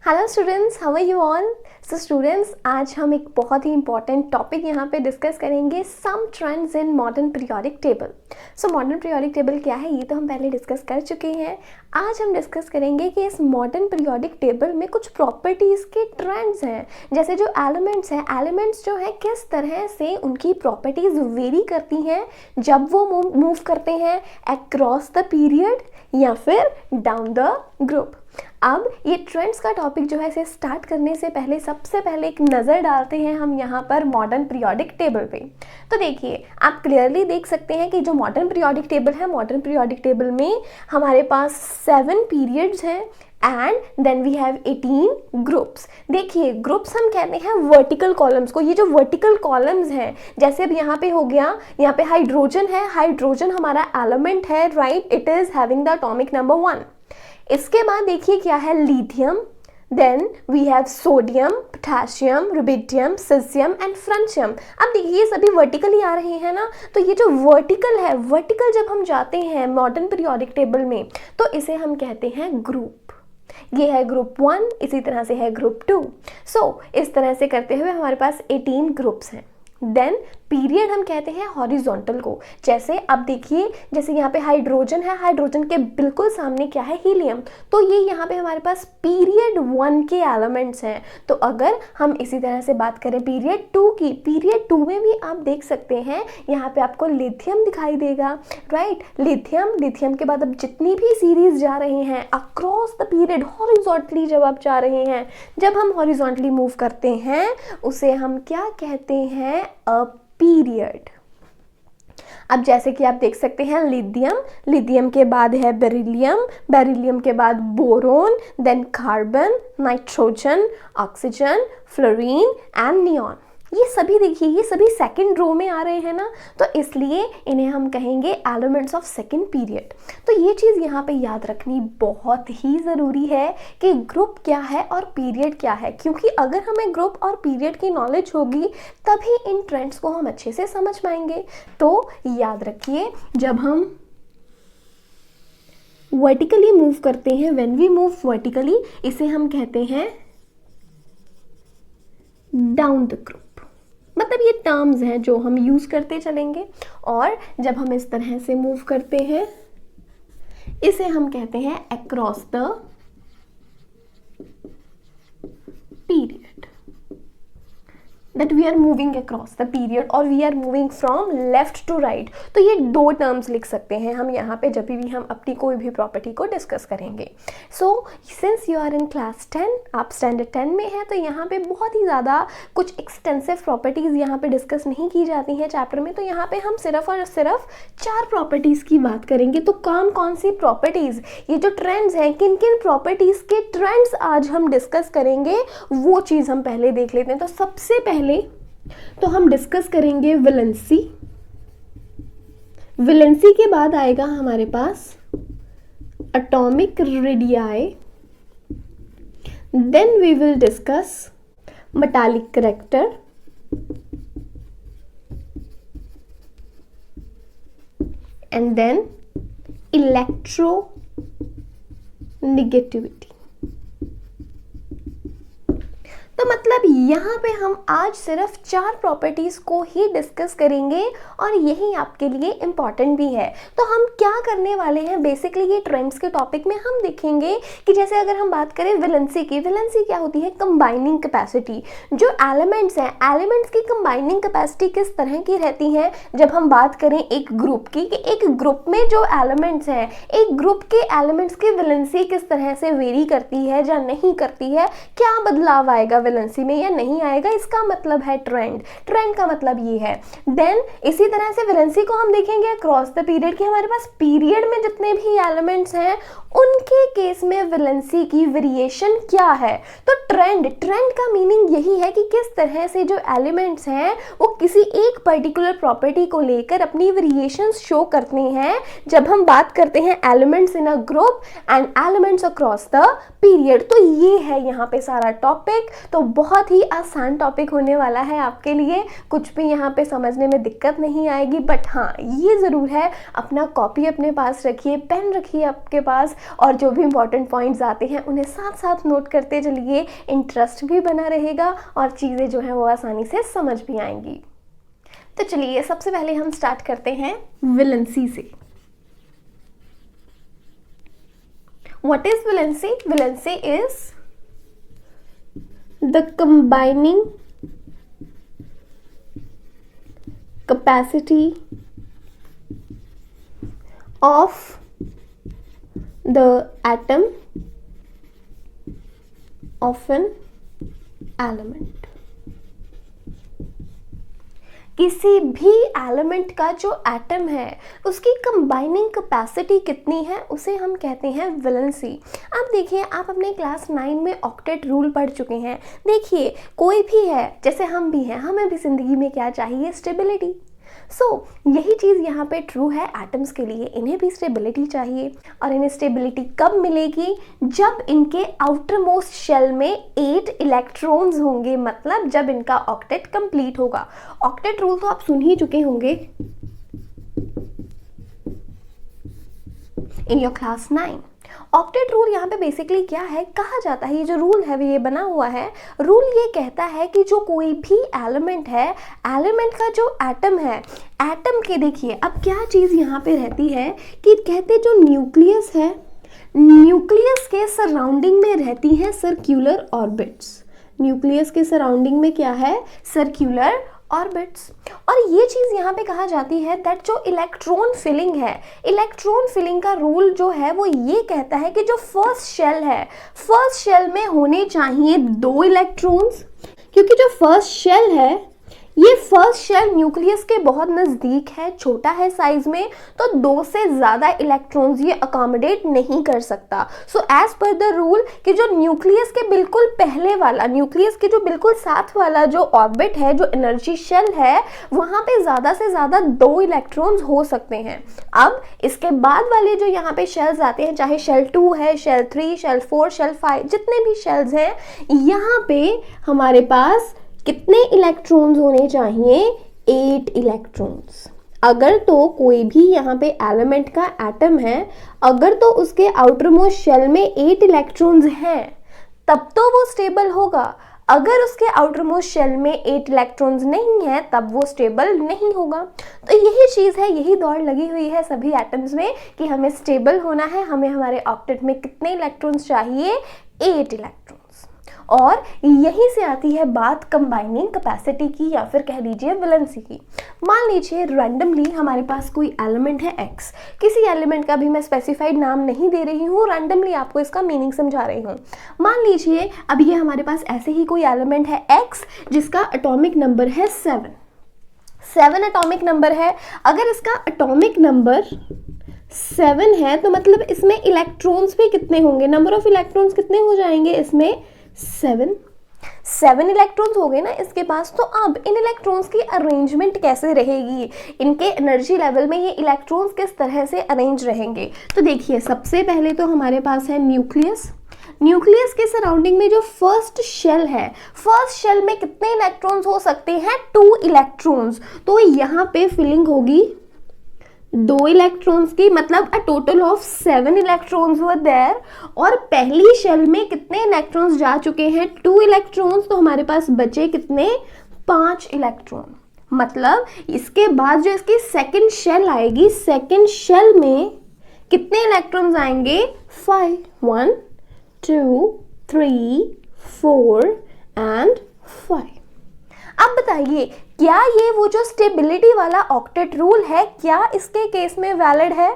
Hello students, how are you all. So students, आज हम एक बहुत ही इंपॉर्टेंट टॉपिक यहाँ पे डिस्कस करेंगे, some trends in modern periodic table. So modern periodic table क्या है, ये तो हम पहले डिस्कस कर चुके हैं। आज हम डिस्कस करेंगे कि इस मॉडर्न पीरियोडिक टेबल में कुछ प्रॉपर्टीज़ के ट्रेंड्स हैं। जैसे जो एलिमेंट्स हैं, एलिमेंट्स जो है किस तरह से उनकी प्रॉपर्टीज़ वेरी करती हैं जब वो मूव करते हैं अक्रॉस द पीरियड या फिर डाउन द ग्रुप। अब ये ट्रेंड्स का टॉपिक जो है इसे स्टार्ट करने से पहले सबसे पहले एक नज़र डालते हैं हम यहाँ पर मॉडर्न पीरियोडिक टेबल पे। तो देखिए, आप क्लियरली देख सकते हैं कि जो मॉडर्न पीरियोडिक टेबल है, मॉडर्न पीरियोडिक टेबल में हमारे पास 7 पीरियड्स हैं and then we have 18 groups. देखिए, ग्रुप्स हम कहते हैं वर्टिकल कॉलम्स को। ये जो वर्टिकल कॉलम्स हैं, जैसे अब यहाँ पे हो गया, यहाँ पे हाइड्रोजन है, हाइड्रोजन हमारा एलिमेंट है, right, it is having the atomic number 1। इसके बाद देखिए क्या है, lithium, then we have sodium, potassium, rubidium, caesium and francium. अब देखिए ये सभी वर्टिकली आ रहे हैं ना, तो ये जो वर्टिकल है, वर्टिकल जब हम जाते हैं मॉडर्न पीरियोडिक टेबल में तो इसे हम कहते हैं ग्रुप। ये है ग्रुप 1, इसी तरह से है ग्रुप 2। सो इस तरह से करते हुए हमारे पास 18 ग्रुप्स हैं। देन पीरियड हम कहते हैं हॉरिजॉन्टल को। जैसे अब देखिए, जैसे यहाँ पे हाइड्रोजन है, हाइड्रोजन के बिल्कुल सामने क्या है, हीलियम। तो ये यहाँ पे हमारे पास पीरियड 1 के एलिमेंट्स हैं। तो अगर हम इसी तरह से बात करें पीरियड 2 की, पीरियड 2 में भी आप देख सकते हैं यहाँ पे आपको लिथियम दिखाई देगा, राइट। लिथियम के बाद अब जितनी भी सीरीज जा रहे हैं अक्रॉस द पीरियड हॉरिजॉन्टली, जब आप जा रहे हैं, जब हम हॉरिजॉन्टली मूव करते हैं उसे हम क्या कहते हैं, अ पीरियड। अब जैसे कि आप देख सकते हैं, लिथियम के बाद है बेरिलियम के बाद boron, then carbon, nitrogen, oxygen, fluorine and neon. ये सभी देखिए, ये सभी सेकंड रो में आ रहे हैं ना, तो इसलिए इन्हें हम कहेंगे एलिमेंट्स ऑफ सेकंड पीरियड। तो ये चीज़ यहाँ पे याद रखनी बहुत ही ज़रूरी है कि ग्रुप क्या है और पीरियड क्या है, क्योंकि अगर हमें ग्रुप और पीरियड की नॉलेज होगी तभी इन ट्रेंड्स को हम अच्छे से समझ पाएंगे। तो याद रखिए, जब हम वर्टिकली मूव करते हैं, व्हेन वी मूव वर्टिकली, इसे हम कहते हैं डाउन द ग्रुप। मतलब ये टर्म्स हैं जो हम यूज करते चलेंगे। और जब हम इस तरह से मूव करते हैं इसे हम कहते हैं across the period, that we are moving across the period or we are moving from left to right। तो ये दो टर्म्स लिख सकते हैं हम यहाँ पे जब भी हम अपनी कोई भी प्रॉपर्टी को डिस्कस करेंगे। So since you are in class 10, आप स्टैंडर्ड 10 में हैं, तो यहाँ पे बहुत ही ज़्यादा कुछ एक्सटेंसिव प्रॉपर्टीज़ यहाँ पे डिस्कस नहीं की जाती हैं चैप्टर में। तो यहाँ पे हम सिर्फ और सिर्फ 4 प्रॉपर्टीज़ की बात करेंगे। तो कौन कौन सी प्रॉपर्टीज़, ये जो ट्रेंड्स हैं, किन किन प्रॉपर्टीज़ के ट्रेंड्स आज हम डिस्कस करेंगे, वो चीज़ हम पहले देख लेते हैं। तो सबसे पहले तो हम डिस्कस करेंगे वैलेंसी। वैलेंसी के बाद आएगा हमारे पास atomic radii, then we will discuss metallic character, and then electronegativity. तो मतलब यहाँ पे हम आज सिर्फ 4 प्रॉपर्टीज़ को ही डिस्कस करेंगे और यही आपके लिए इम्पॉर्टेंट भी है। तो हम क्या करने वाले हैं, बेसिकली ये ट्रेंड्स के टॉपिक में हम देखेंगे कि जैसे अगर हम बात करें वैलेंसी की, वैलेंसी क्या होती है, कंबाइनिंग कैपेसिटी। जो एलिमेंट्स हैं, एलिमेंट्स की कंबाइनिंग कैपेसिटी किस तरह की रहती है जब हम बात करें एक ग्रुप की, कि एक ग्रुप में जो एलिमेंट्स हैं, एक ग्रुप के एलिमेंट्स की वैलेंसी किस तरह से वेरी करती है या नहीं करती है, क्या बदलाव आएगा वैलेंसी में या नहीं आएगा, इसका मतलब है ट्रेंड। ट्रेंड का मतलब ये है। देन इसी तरह से वैलेंसी को हम देखेंगे अक्रॉस द पीरियड, कि हमारे पास पीरियड में जितने भी एलिमेंट्स हैं उनके केस में वैलेंसी की वेरिएशन क्या है। तो ट्रेंड का मीनिंग यही है कि किस तरह से जो एलिमेंट्स हैं वो किसी एक पर्टिकुलर प्रॉपर्टी को लेकर अपनी वेरिएशंस शो करते हैं जब हम बात करते हैं elements in a group and elements across the period. तो ये है यहाँ पे सारा टॉपिक। तो बहुत ही आसान टॉपिक होने वाला है आपके लिए, कुछ भी यहाँ पे समझने में दिक्कत नहीं आएगी। बट हाँ, ये ज़रूर है, अपना कॉपी अपने पास रखिए, पेन रखिए आपके पास, और जो भी इंपॉर्टेंट पॉइंट्स आते हैं उन्हें साथ साथ नोट करते चलिए, इंटरेस्ट भी बना रहेगा और चीज़ें जो हैं वो आसानी से समझ भी आएंगी। तो चलिए सबसे पहले हम स्टार्ट करते हैं विलेंसी से। What is valency? Valency is the combining capacity of the atom of an element। किसी भी एलिमेंट का जो एटम है उसकी कंबाइनिंग कैपेसिटी कितनी है उसे हम कहते हैं वैलेंसी। अब देखिए, आप अपने क्लास 9 में ऑक्टेट रूल पढ़ चुके हैं। देखिए, कोई भी है, जैसे हम भी हैं, हमें भी ज़िंदगी में क्या चाहिए? स्टेबिलिटी। यही चीज़ यहाँ पे ट्रू है एटम्स के लिए, इन्हें भी स्टेबिलिटी चाहिए। और इन्हें स्टेबिलिटी कब मिलेगी? जब इनके आउटर मोस्ट शेल में 8 इलेक्ट्रॉन्स होंगे, मतलब जब इनका ऑक्टेट कंप्लीट होगा। ऑक्टेट रूल तो आप सुन ही चुके होंगे in your class 9। Octet rule यहाँ पे बेसिकली क्या है? कहा जाता है, ये जो रूल है ये बना हुआ है, रूल ये कहता है कि जो कोई भी एलिमेंट है, एलिमेंट का जो एटम है, एटम के देखिए अब क्या चीज़ यहाँ पे रहती है कि कहते जो न्यूक्लियस है, न्यूक्लियस के सराउंडिंग में रहती हैं सर्क्यूलर ऑर्बिट्स। न्यूक्लियस के सराउंडिंग में क्या है? Circular orbits. और ये चीज़ यहाँ पे कहा जाती है दैट जो इलेक्ट्रॉन फिलिंग है, इलेक्ट्रॉन फिलिंग का रूल जो है वो ये कहता है कि जो फर्स्ट शेल है, फर्स्ट शेल में होने चाहिए 2 इलेक्ट्रॉन्स, क्योंकि जो फर्स्ट शेल है ये फर्स्ट शेल न्यूक्लियस के बहुत नज़दीक है, छोटा है साइज में, तो 2 से ज़्यादा इलेक्ट्रॉन्स ये अकोमोडेट नहीं कर सकता। So as per the rule कि जो न्यूक्लियस के बिल्कुल पहले वाला, न्यूक्लियस के जो बिल्कुल साथ वाला जो ऑर्बिट है, जो एनर्जी शेल है, वहाँ पे ज़्यादा से ज़्यादा 2 इलेक्ट्रॉन्स हो सकते हैं। अब इसके बाद वाले जो यहाँ पे शेल्स आते हैं, चाहे शेल 2 है, शेल 3, शेल 4, शेल 5, जितने भी शेल्स हैं, यहाँ पे हमारे पास कितने इलेक्ट्रॉन्स होने चाहिए? 8 इलेक्ट्रॉन्स। अगर तो कोई भी यहाँ पे एलिमेंट का एटम है, अगर तो उसके आउटर मोस्ट शेल में 8 इलेक्ट्रॉन्स हैं, तब तो वो स्टेबल होगा। अगर उसके आउटर मोस्ट शेल में 8 इलेक्ट्रॉन्स नहीं है, तब वो स्टेबल नहीं होगा। तो यही चीज़ है, यही दौड़ लगी हुई है सभी एटम्स में कि हमें स्टेबल होना है, हमें हमारे ऑक्टेट में कितने इलेक्ट्रॉन्स चाहिए? 8 इलेक्ट्रॉन्स। और यहीं से आती है बात कंबाइनिंग कैपेसिटी की, या फिर कह लीजिए वैलेंसी की। मान लीजिए रैंडमली हमारे पास कोई एलिमेंट है x, किसी एलिमेंट का भी मैं स्पेसिफाइड नाम नहीं दे रही हूँ, रैंडमली आपको इसका मीनिंग समझा रही हूँ। मान लीजिए अब ये हमारे पास ऐसे ही कोई एलिमेंट है x, जिसका एटॉमिक नंबर है 7 एटॉमिक नंबर है। अगर इसका एटॉमिक नंबर 7 है तो मतलब इसमें इलेक्ट्रॉन्स भी कितने होंगे? नंबर ऑफ इलेक्ट्रॉन्स कितने हो जाएंगे इसमें? 7 इलेक्ट्रॉन्स हो गए ना इसके पास। तो अब इन इलेक्ट्रॉन्स की अरेंजमेंट कैसे रहेगी? इनके एनर्जी लेवल में ये इलेक्ट्रॉन्स किस तरह से अरेंज रहेंगे? तो देखिए, सबसे पहले तो हमारे पास है न्यूक्लियस। न्यूक्लियस के सराउंडिंग में जो फर्स्ट शेल है, फर्स्ट शेल में कितने इलेक्ट्रॉन्स हो सकते हैं? 2 इलेक्ट्रॉन्स। तो यहाँ पे फिलिंग होगी 2 इलेक्ट्रॉन्स की, मतलब a total of 7 electrons were there. और पहली शेल में कितने इलेक्ट्रॉन्स जा चुके हैं? 2 इलेक्ट्रॉन्स। तो हमारे पास बचे कितने? 5 इलेक्ट्रॉन। मतलब इसके बाद जो इसकी सेकंड शेल आएगी, सेकंड शेल में कितने इलेक्ट्रॉन्स आएंगे? 5। 1 2 3 4 एंड 5। अब बताइए, क्या ये वो जो स्टेबिलिटी वाला ऑक्टेट रूल है, क्या इसके केस में वैलिड है?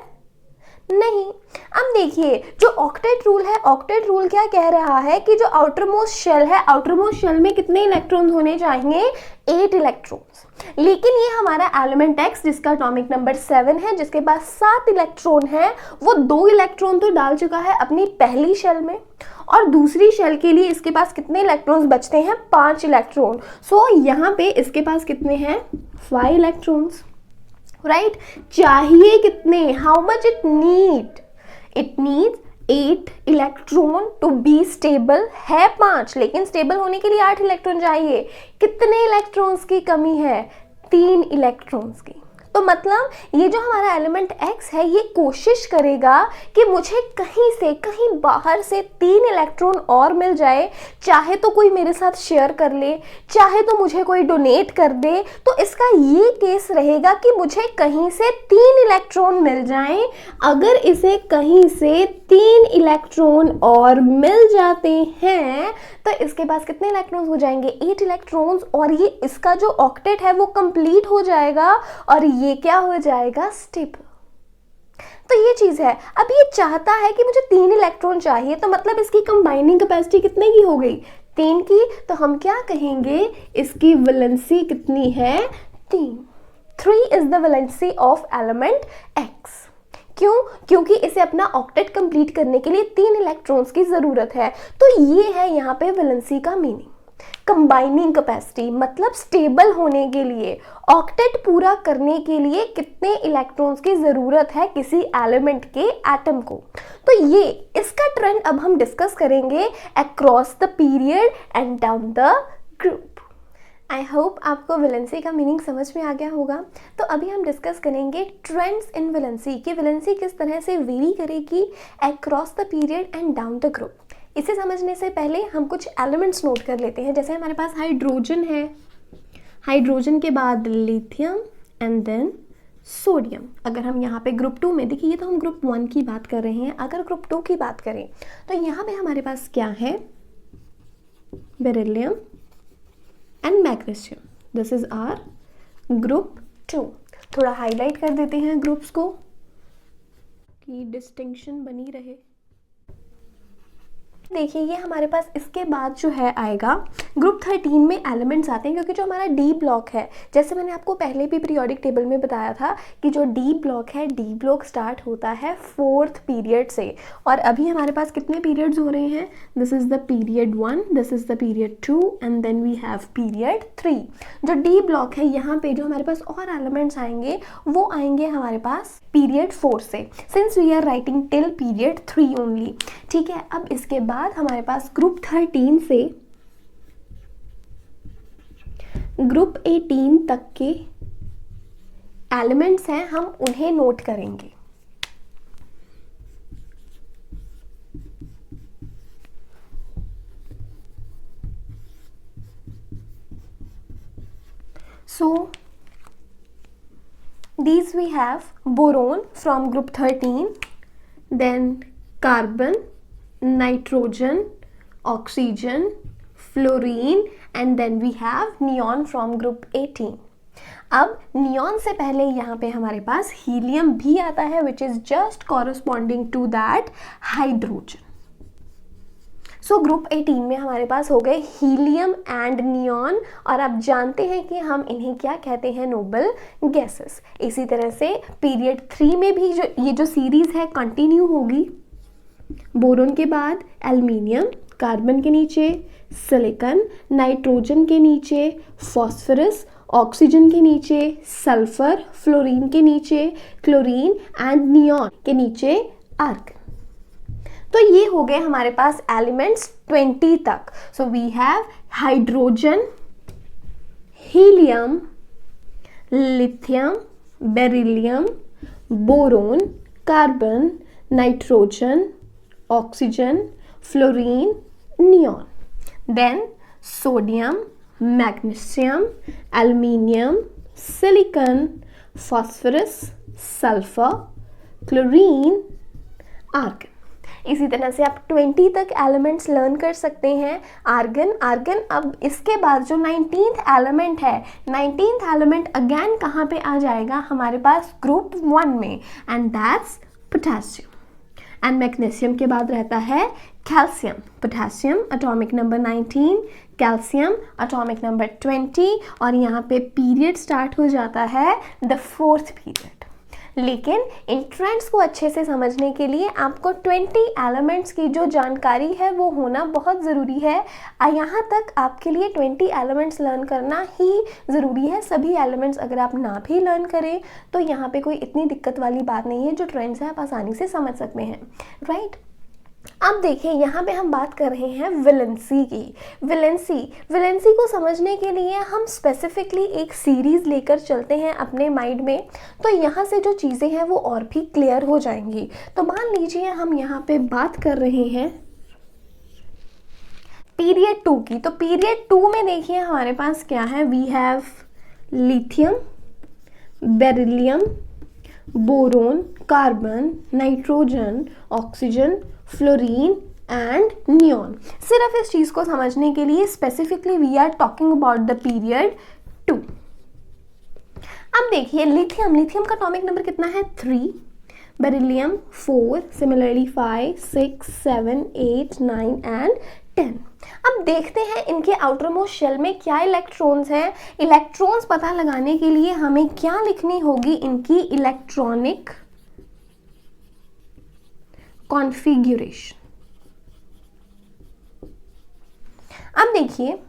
नहीं। अब देखिए, जो ऑक्टेट रूल है, ऑक्टेट रूल क्या कह रहा है कि जो आउटर मोस्ट शेल है, आउटर मोस्ट शेल में कितने इलेक्ट्रॉन होने चाहिए? 8 इलेक्ट्रॉन्स। लेकिन ये हमारा एलिमेंट एक्स, जिसका एटॉमिक नंबर 7 है, जिसके पास 7 इलेक्ट्रॉन है, वो 2 इलेक्ट्रॉन तो डाल चुका है अपनी पहली शेल में, और दूसरी शेल के लिए इसके पास कितने इलेक्ट्रॉन्स बचते हैं? 5 इलेक्ट्रॉन। सो यहाँ पे इसके पास कितने हैं? 5 इलेक्ट्रॉन्स, राइट? चाहिए कितने? How much it need? It needs 8 electron to be stable. है 5, लेकिन स्टेबल होने के लिए 8 इलेक्ट्रॉन चाहिए। कितने इलेक्ट्रॉन्स की कमी है? 3 इलेक्ट्रॉन्स की। तो मतलब ये जो हमारा एलिमेंट x है ये कोशिश करेगा कि मुझे कहीं से कहीं बाहर से 3 इलेक्ट्रॉन और मिल जाए, चाहे तो कोई मेरे साथ शेयर कर ले, चाहे तो मुझे कोई डोनेट कर दे। तो इसका ये केस रहेगा कि मुझे कहीं से 3 इलेक्ट्रॉन मिल जाएं। अगर इसे कहीं से 3 इलेक्ट्रॉन और मिल जाते हैं तो इसके पास कितने इलेक्ट्रॉन्स हो जाएंगे, 8 इलेक्ट्रॉन्स, और ये इसका जो ऑक्टेट है वो कंप्लीट हो जाएगा और ये क्या हो जाएगा, स्टेबल। तो ये चीज है। अब ये चाहता है कि मुझे 3 इलेक्ट्रॉन चाहिए, तो मतलब इसकी कंबाइनिंग कैपेसिटी कितने की हो गई, 3 की। तो हम क्या कहेंगे, इसकी वैलेंसी कितनी है, 3। 3 is the valency of element x। क्यों, क्योंकि इसे अपना ऑक्टेट कंप्लीट करने के लिए 3 इलेक्ट्रॉन्स की जरूरत है। तो ये है यहाँ पे वैलेंसी का मीनिंग। कंबाइनिंग कैपेसिटी मतलब स्टेबल होने के लिए, ऑक्टेट पूरा करने के लिए कितने इलेक्ट्रॉन्स की जरूरत है किसी एलिमेंट के एटम को। तो ये इसका ट्रेंड अब हम डिस्कस करेंगे across the period and down the group. I hope आपको वैलेंसी का मीनिंग समझ में आ गया होगा। तो अभी हम डिस्कस करेंगे ट्रेंड्स इन वैलेंसी कि वैलेंसी किस तरह से वेरी करेगी across the period and down the group. इसे समझने से पहले हम कुछ एलिमेंट्स नोट कर लेते हैं। जैसे हमारे पास हाइड्रोजन है, हाइड्रोजन के बाद लिथियम एंड देन सोडियम। अगर हम यहाँ पे ग्रुप 2 में, देखिए ये तो हम ग्रुप 1 की बात कर रहे हैं, अगर ग्रुप 2 की बात करें तो यहाँ पे हमारे पास क्या है, beryllium and magnesium. This is our group 2। थोड़ा हाईलाइट कर देते हैं ग्रुप्स को कि डिस्टिंक्शन बनी रहे। देखिए ये हमारे पास इसके बाद जो है आएगा ग्रुप 13 में एलिमेंट्स आते हैं, क्योंकि जो हमारा डी ब्लॉक है, जैसे मैंने आपको पहले भी पीरियोडिक टेबल में बताया था कि जो डी ब्लॉक है, डी ब्लॉक स्टार्ट होता है 4th पीरियड से। और अभी हमारे पास कितने पीरियड्स हो रहे हैं, this is the period 1, this is the period 2 and then we have period 3। जो डी ब्लॉक है यहाँ पे जो हमारे पास और एलिमेंट्स आएंगे वो आएंगे हमारे पास पीरियड 4 से, since we are writing till period 3 only. ठीक है, अब इसके बाद हमारे पास ग्रुप 13 से ग्रुप 18 तक के एलिमेंट्स हैं, हम उन्हें नोट करेंगे। So these we have boron from group 13, then carbon, nitrogen, oxygen, fluorine and then we have neon from group 18. अब नियॉन से पहले यहाँ पे हमारे पास हीलियम भी आता है which is just corresponding to that hydrogen. So group 18 में हमारे पास हो गए हीलियम एंड नियॉन, और आप जानते हैं कि हम इन्हें क्या कहते हैं, नोबल गैसेस। इसी तरह से पीरियड 3 में भी जो सीरीज है कंटिन्यू होगी। बोरोन के बाद एल्युमिनियम, कार्बन के नीचे सिलिकॉन, नाइट्रोजन के नीचे फॉस्फोरस, ऑक्सीजन के नीचे सल्फर, फ्लोरीन के नीचे क्लोरीन एंड नियॉन के नीचे आर्गन। तो ये हो गए हमारे पास एलिमेंट्स 20 तक। So we have hydrogen, helium, lithium, beryllium, boron, carbon, nitrogen, oxygen, fluorine, neon, then sodium, magnesium, aluminium, silicon, phosphorus, sulphur, chlorine, argon. इसी तरह से आप 20 तक एलिमेंट्स लर्न कर सकते हैं। आर्गन, अब इसके बाद जो 19th एलिमेंट है, 19th एलिमेंट अगेन कहाँ पे आ जाएगा, हमारे पास ग्रुप 1 में, and that's potassium. And magnesium के बाद रहता है calcium, potassium atomic number 19, calcium atomic number 20, और यहाँ पे पीरियड स्टार्ट हो जाता है द 4th पीरियड। लेकिन इन ट्रेंड्स को अच्छे से समझने के लिए आपको 20 एलिमेंट्स की जो जानकारी है वो होना बहुत ज़रूरी है। यहाँ तक आपके लिए 20 एलिमेंट्स लर्न करना ही ज़रूरी है। सभी एलिमेंट्स अगर आप ना भी लर्न करें तो यहाँ पे कोई इतनी दिक्कत वाली बात नहीं है। जो ट्रेंड्स हैं आप आसानी से समझ सकते हैं, राइट। अब देखिए यहाँ पे हम बात कर रहे हैं वैलेंसी की। वैलेंसी को समझने के लिए हम स्पेसिफिकली एक सीरीज लेकर चलते हैं अपने माइंड में, तो यहाँ से जो चीज़ें हैं वो और भी क्लियर हो जाएंगी। तो मान लीजिए हम यहाँ पे बात कर रहे हैं पीरियड 2 की। तो पीरियड 2 में देखिए हमारे पास क्या है, we have lithium, beryllium, boron, carbon, nitrogen, oxygen, fluorine and neon. सिर्फ इस चीज को समझने के लिए specifically we are talking about the period 2। अब देखिए लिथियम का एटॉमिक नंबर कितना है, 3, बेरिलियम 4, सिमिलरली 5, 6, 7, 8, 9 एंड 10। अब देखते हैं इनके आउटर मोस्ट शेल में क्या इलेक्ट्रॉन्स हैं। इलेक्ट्रॉन्स पता लगाने के लिए हमें क्या लिखनी होगी, इनकी इलेक्ट्रॉनिक कॉन्फ़िगरेशन। अब देखिए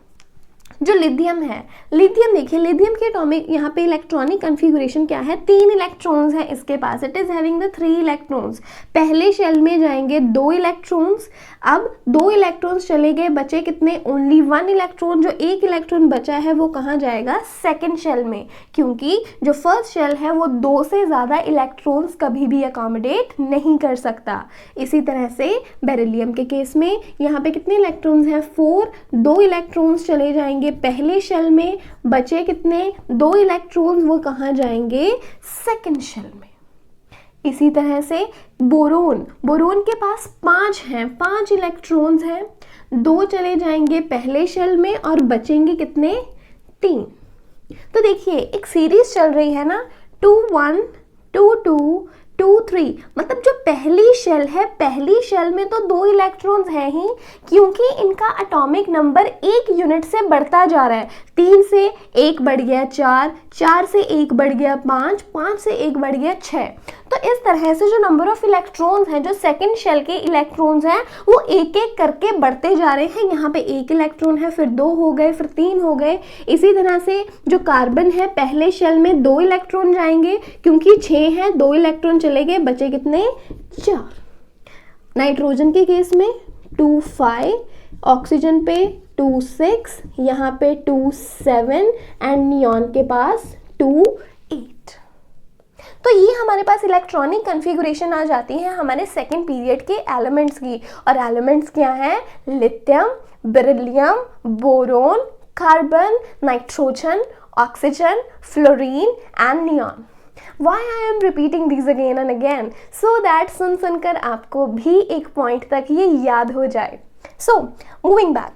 जो लिथियम है, देखिए लिथियम के एटॉमिक यहाँ पे इलेक्ट्रॉनिक कॉन्फ़िगरेशन क्या है, 3 इलेक्ट्रॉन्स हैं इसके पास। It is having the 3 electrons. पहले शेल में जाएंगे 2 इलेक्ट्रॉन्स। अब 2 इलेक्ट्रॉन्स चले गए, बचे कितने, ओनली 1 इलेक्ट्रॉन। जो 1 इलेक्ट्रॉन बचा है वो कहाँ जाएगा, सेकेंड शेल में, क्योंकि जो फर्स्ट शेल है वो 2 से ज़्यादा इलेक्ट्रॉन्स कभी भी अकोमोडेट नहीं कर सकता। इसी तरह से बेरिलियम के केस में यहाँ पे कितने इलेक्ट्रॉन्स हैं, 4, 2 इलेक्ट्रॉन्स चले जाएंगे पहले शेल में, बचे कितने, 2 इलेक्ट्रॉन्स, वो कहाँ जाएंगे, सेकेंड शेल में। इसी तरह से बोरोन के पास 5 हैं, 5 इलेक्ट्रॉन्स हैं, 2 चले जाएंगे पहले शेल में और बचेंगे कितने, 3। तो देखिए एक सीरीज चल रही है ना, 2 1 2 2 2 3, मतलब जो पहली शेल है, पहली शेल में तो 2 इलेक्ट्रॉन्स हैं ही, क्योंकि इनका एटॉमिक नंबर 1 यूनिट से बढ़ता जा रहा है। 3 से 1 बढ़ गया 4, 4 से 1 बढ़ गया 5, 5 से 1 बढ़ गया 6। तो इस तरह से जो नंबर ऑफ इलेक्ट्रॉन्स हैं, जो सेकंड शेल के इलेक्ट्रॉन्स हैं, वो एक एक करके बढ़ते जा रहे हैं। यहाँ पे 1 इलेक्ट्रॉन है, फिर 2 हो गए, फिर 3 हो गए। इसी तरह से जो कार्बन है, पहले शेल में 2 इलेक्ट्रॉन जाएंगे, क्योंकि 6 हैं, 2 इलेक्ट्रॉन चले गए, बचे कितने, 4। नाइट्रोजन के केस में 2 5, ऑक्सीजन पे 2 6, यहाँ पे 2 7 एंड नियॉन के पास 2 8। तो ये हमारे पास इलेक्ट्रॉनिक कॉन्फ़िगरेशन आ जाती है हमारे सेकेंड पीरियड के एलिमेंट्स की। और एलिमेंट्स क्या हैं, lithium, beryllium, boron, carbon, nitrogen, oxygen, fluorine and neon. Why I am repeating these again and again? So that सुनकर आपको भी एक पॉइंट तक ये याद हो जाए। So moving back,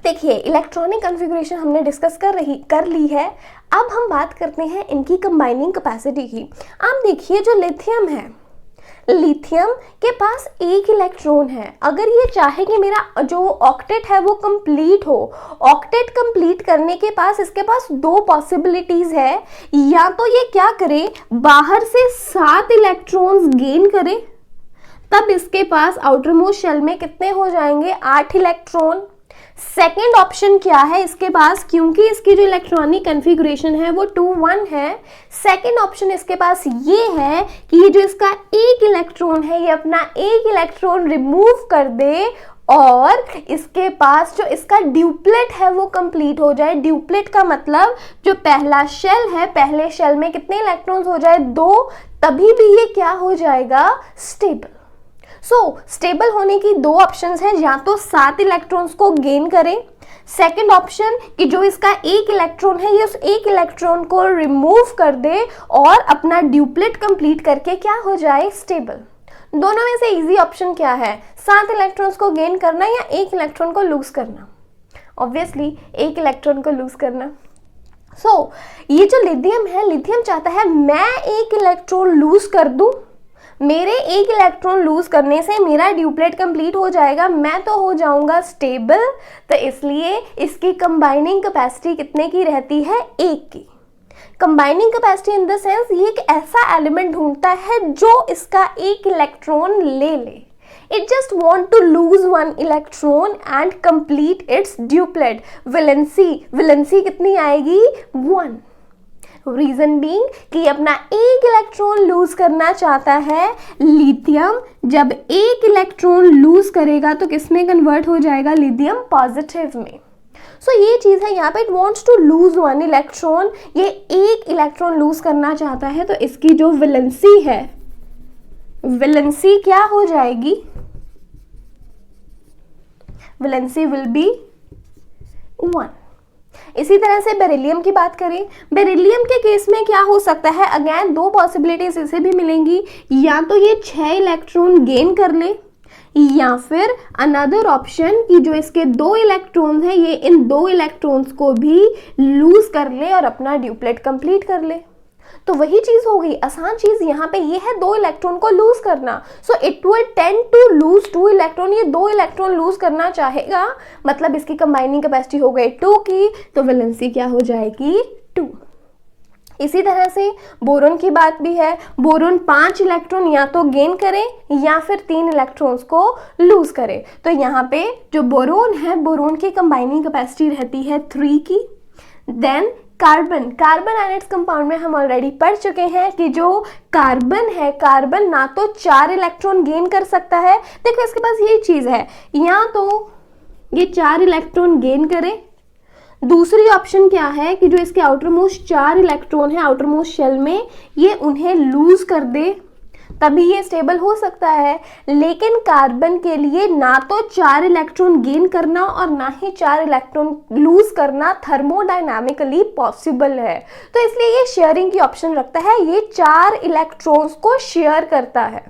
देखिए इलेक्ट्रॉनिक कॉन्फ़िगरेशन हमने डिस्कस कर ली है। अब हम बात करते हैं इनकी कंबाइनिंग कैपेसिटी की। अब देखिए जो लिथियम है, लिथियम के पास 1 इलेक्ट्रॉन है। अगर ये चाहे कि मेरा जो ऑक्टेट है वो कंप्लीट हो, ऑक्टेट कंप्लीट करने के पास इसके पास 2 पॉसिबिलिटीज है। या तो ये क्या करे, बाहर से 7 इलेक्ट्रॉन्स गेन करे, तब इसके पास आउटर मोस्ट शेल में कितने हो जाएंगे, 8 इलेक्ट्रॉन। सेकेंड ऑप्शन क्या है इसके पास, क्योंकि इसकी जो इलेक्ट्रॉनिक कॉन्फ़िगरेशन है वो 2 1 है, सेकेंड ऑप्शन इसके पास ये है कि ये जो इसका 1 इलेक्ट्रॉन है, ये अपना 1 इलेक्ट्रॉन रिमूव कर दे और इसके पास जो इसका ड्यूप्लेट है वो कंप्लीट हो जाए। ड्यूप्लेट का मतलब जो पहला शेल है, पहले शेल में कितने इलेक्ट्रॉन्स हो जाए, 2, तभी भी ये क्या हो जाएगा, स्टेबल। स्टेबल होने की 2 ऑप्शंस हैं, या तो 7 इलेक्ट्रॉन्स को गेन करें, सेकेंड ऑप्शन कि जो इसका 1 इलेक्ट्रॉन है ये उस 1 इलेक्ट्रॉन को रिमूव कर दे और अपना ड्यूप्लेट कंप्लीट करके क्या हो जाए, स्टेबल। दोनों में से इजी ऑप्शन क्या है, 7 इलेक्ट्रॉन्स को गेन करना या 1 इलेक्ट्रॉन को लूज करना। ऑब्वियसली 1 इलेक्ट्रॉन को लूज करना। ये जो लिथियम है, लिथियम चाहता है मैं 1 इलेक्ट्रॉन लूज कर दूं, मेरे 1 इलेक्ट्रॉन लूज करने से मेरा ड्यूप्लेट कंप्लीट हो जाएगा, मैं तो हो जाऊंगा स्टेबल। तो इसलिए इसकी कंबाइनिंग कैपेसिटी कितने की रहती है, 1 की। Combining capacity in the sense ये एक ऐसा एलिमेंट ढूंढता है जो इसका 1 इलेक्ट्रॉन ले ले। It just want to lose 1 electron and complete its duplet. Valency कितनी आएगी, 1। रीजन बीइंग कि अपना एक इलेक्ट्रॉन लूज करना चाहता है लिथियम। जब एक इलेक्ट्रॉन लूज करेगा तो किस में कन्वर्ट हो जाएगा? लिथियम पॉजिटिव में। सो ये चीज़ है यहाँ पे, it wants to lose one electron, ये एक इलेक्ट्रॉन लूज करना चाहता है, तो इसकी जो वैलेंसी है, वैलेंसी क्या हो जाएगी? Valency will be 1। इसी तरह से बेरिलियम की बात करें, बेरिलियम के केस में क्या हो सकता है? अगेन दो पॉसिबिलिटीज इसे भी मिलेंगी, या तो ये 6 इलेक्ट्रॉन गेन कर ले, या फिर अनदर ऑप्शन कि जो इसके 2 इलेक्ट्रॉन हैं ये इन 2 इलेक्ट्रॉन्स को भी लूज कर ले और अपना ड्यूप्लेट कंप्लीट कर ले। तो वही चीज हो गई, आसान चीज यहाँ पे ये है 2 इलेक्ट्रॉन को लूज करना। So it will tend to lose 2 electron, ये 2 इलेक्ट्रॉन लूज करना चाहेगा, मतलब इसकी कंबाइनिंग कैपेसिटी हो गई 2 की, तो वैलेंसी क्या हो जाएगी? 2। इसी तरह से बोरोन की बात भी है, बोरोन 5 इलेक्ट्रॉन या तो गेन करे या फिर 3 इलेक्ट्रॉन्स को लूज करे। तो यहाँ पे जो बोरोन है, बोरोन की कंबाइनिंग कैपेसिटी रहती है 3 की। देन कार्बन, कार्बन आयनाइड्स कंपाउंड में हम ऑलरेडी पढ़ चुके हैं कि जो कार्बन है, कार्बन ना तो 4 इलेक्ट्रॉन गेन कर सकता है, देखो इसके पास यही चीज है, या तो ये 4 इलेक्ट्रॉन गेन करे, दूसरी ऑप्शन क्या है कि जो इसके आउटर मोस्ट 4 इलेक्ट्रॉन है आउटर मोस्ट शेल में, ये उन्हें लूज कर दे, तभी ये स्टेबल हो सकता है। लेकिन कार्बन के लिए ना तो 4 इलेक्ट्रॉन गेन करना और ना ही 4 इलेक्ट्रॉन लूज करना थर्मोडायनामिकली पॉसिबल है, तो इसलिए ये शेयरिंग की ऑप्शन रखता है, ये 4 इलेक्ट्रॉन्स को शेयर करता है।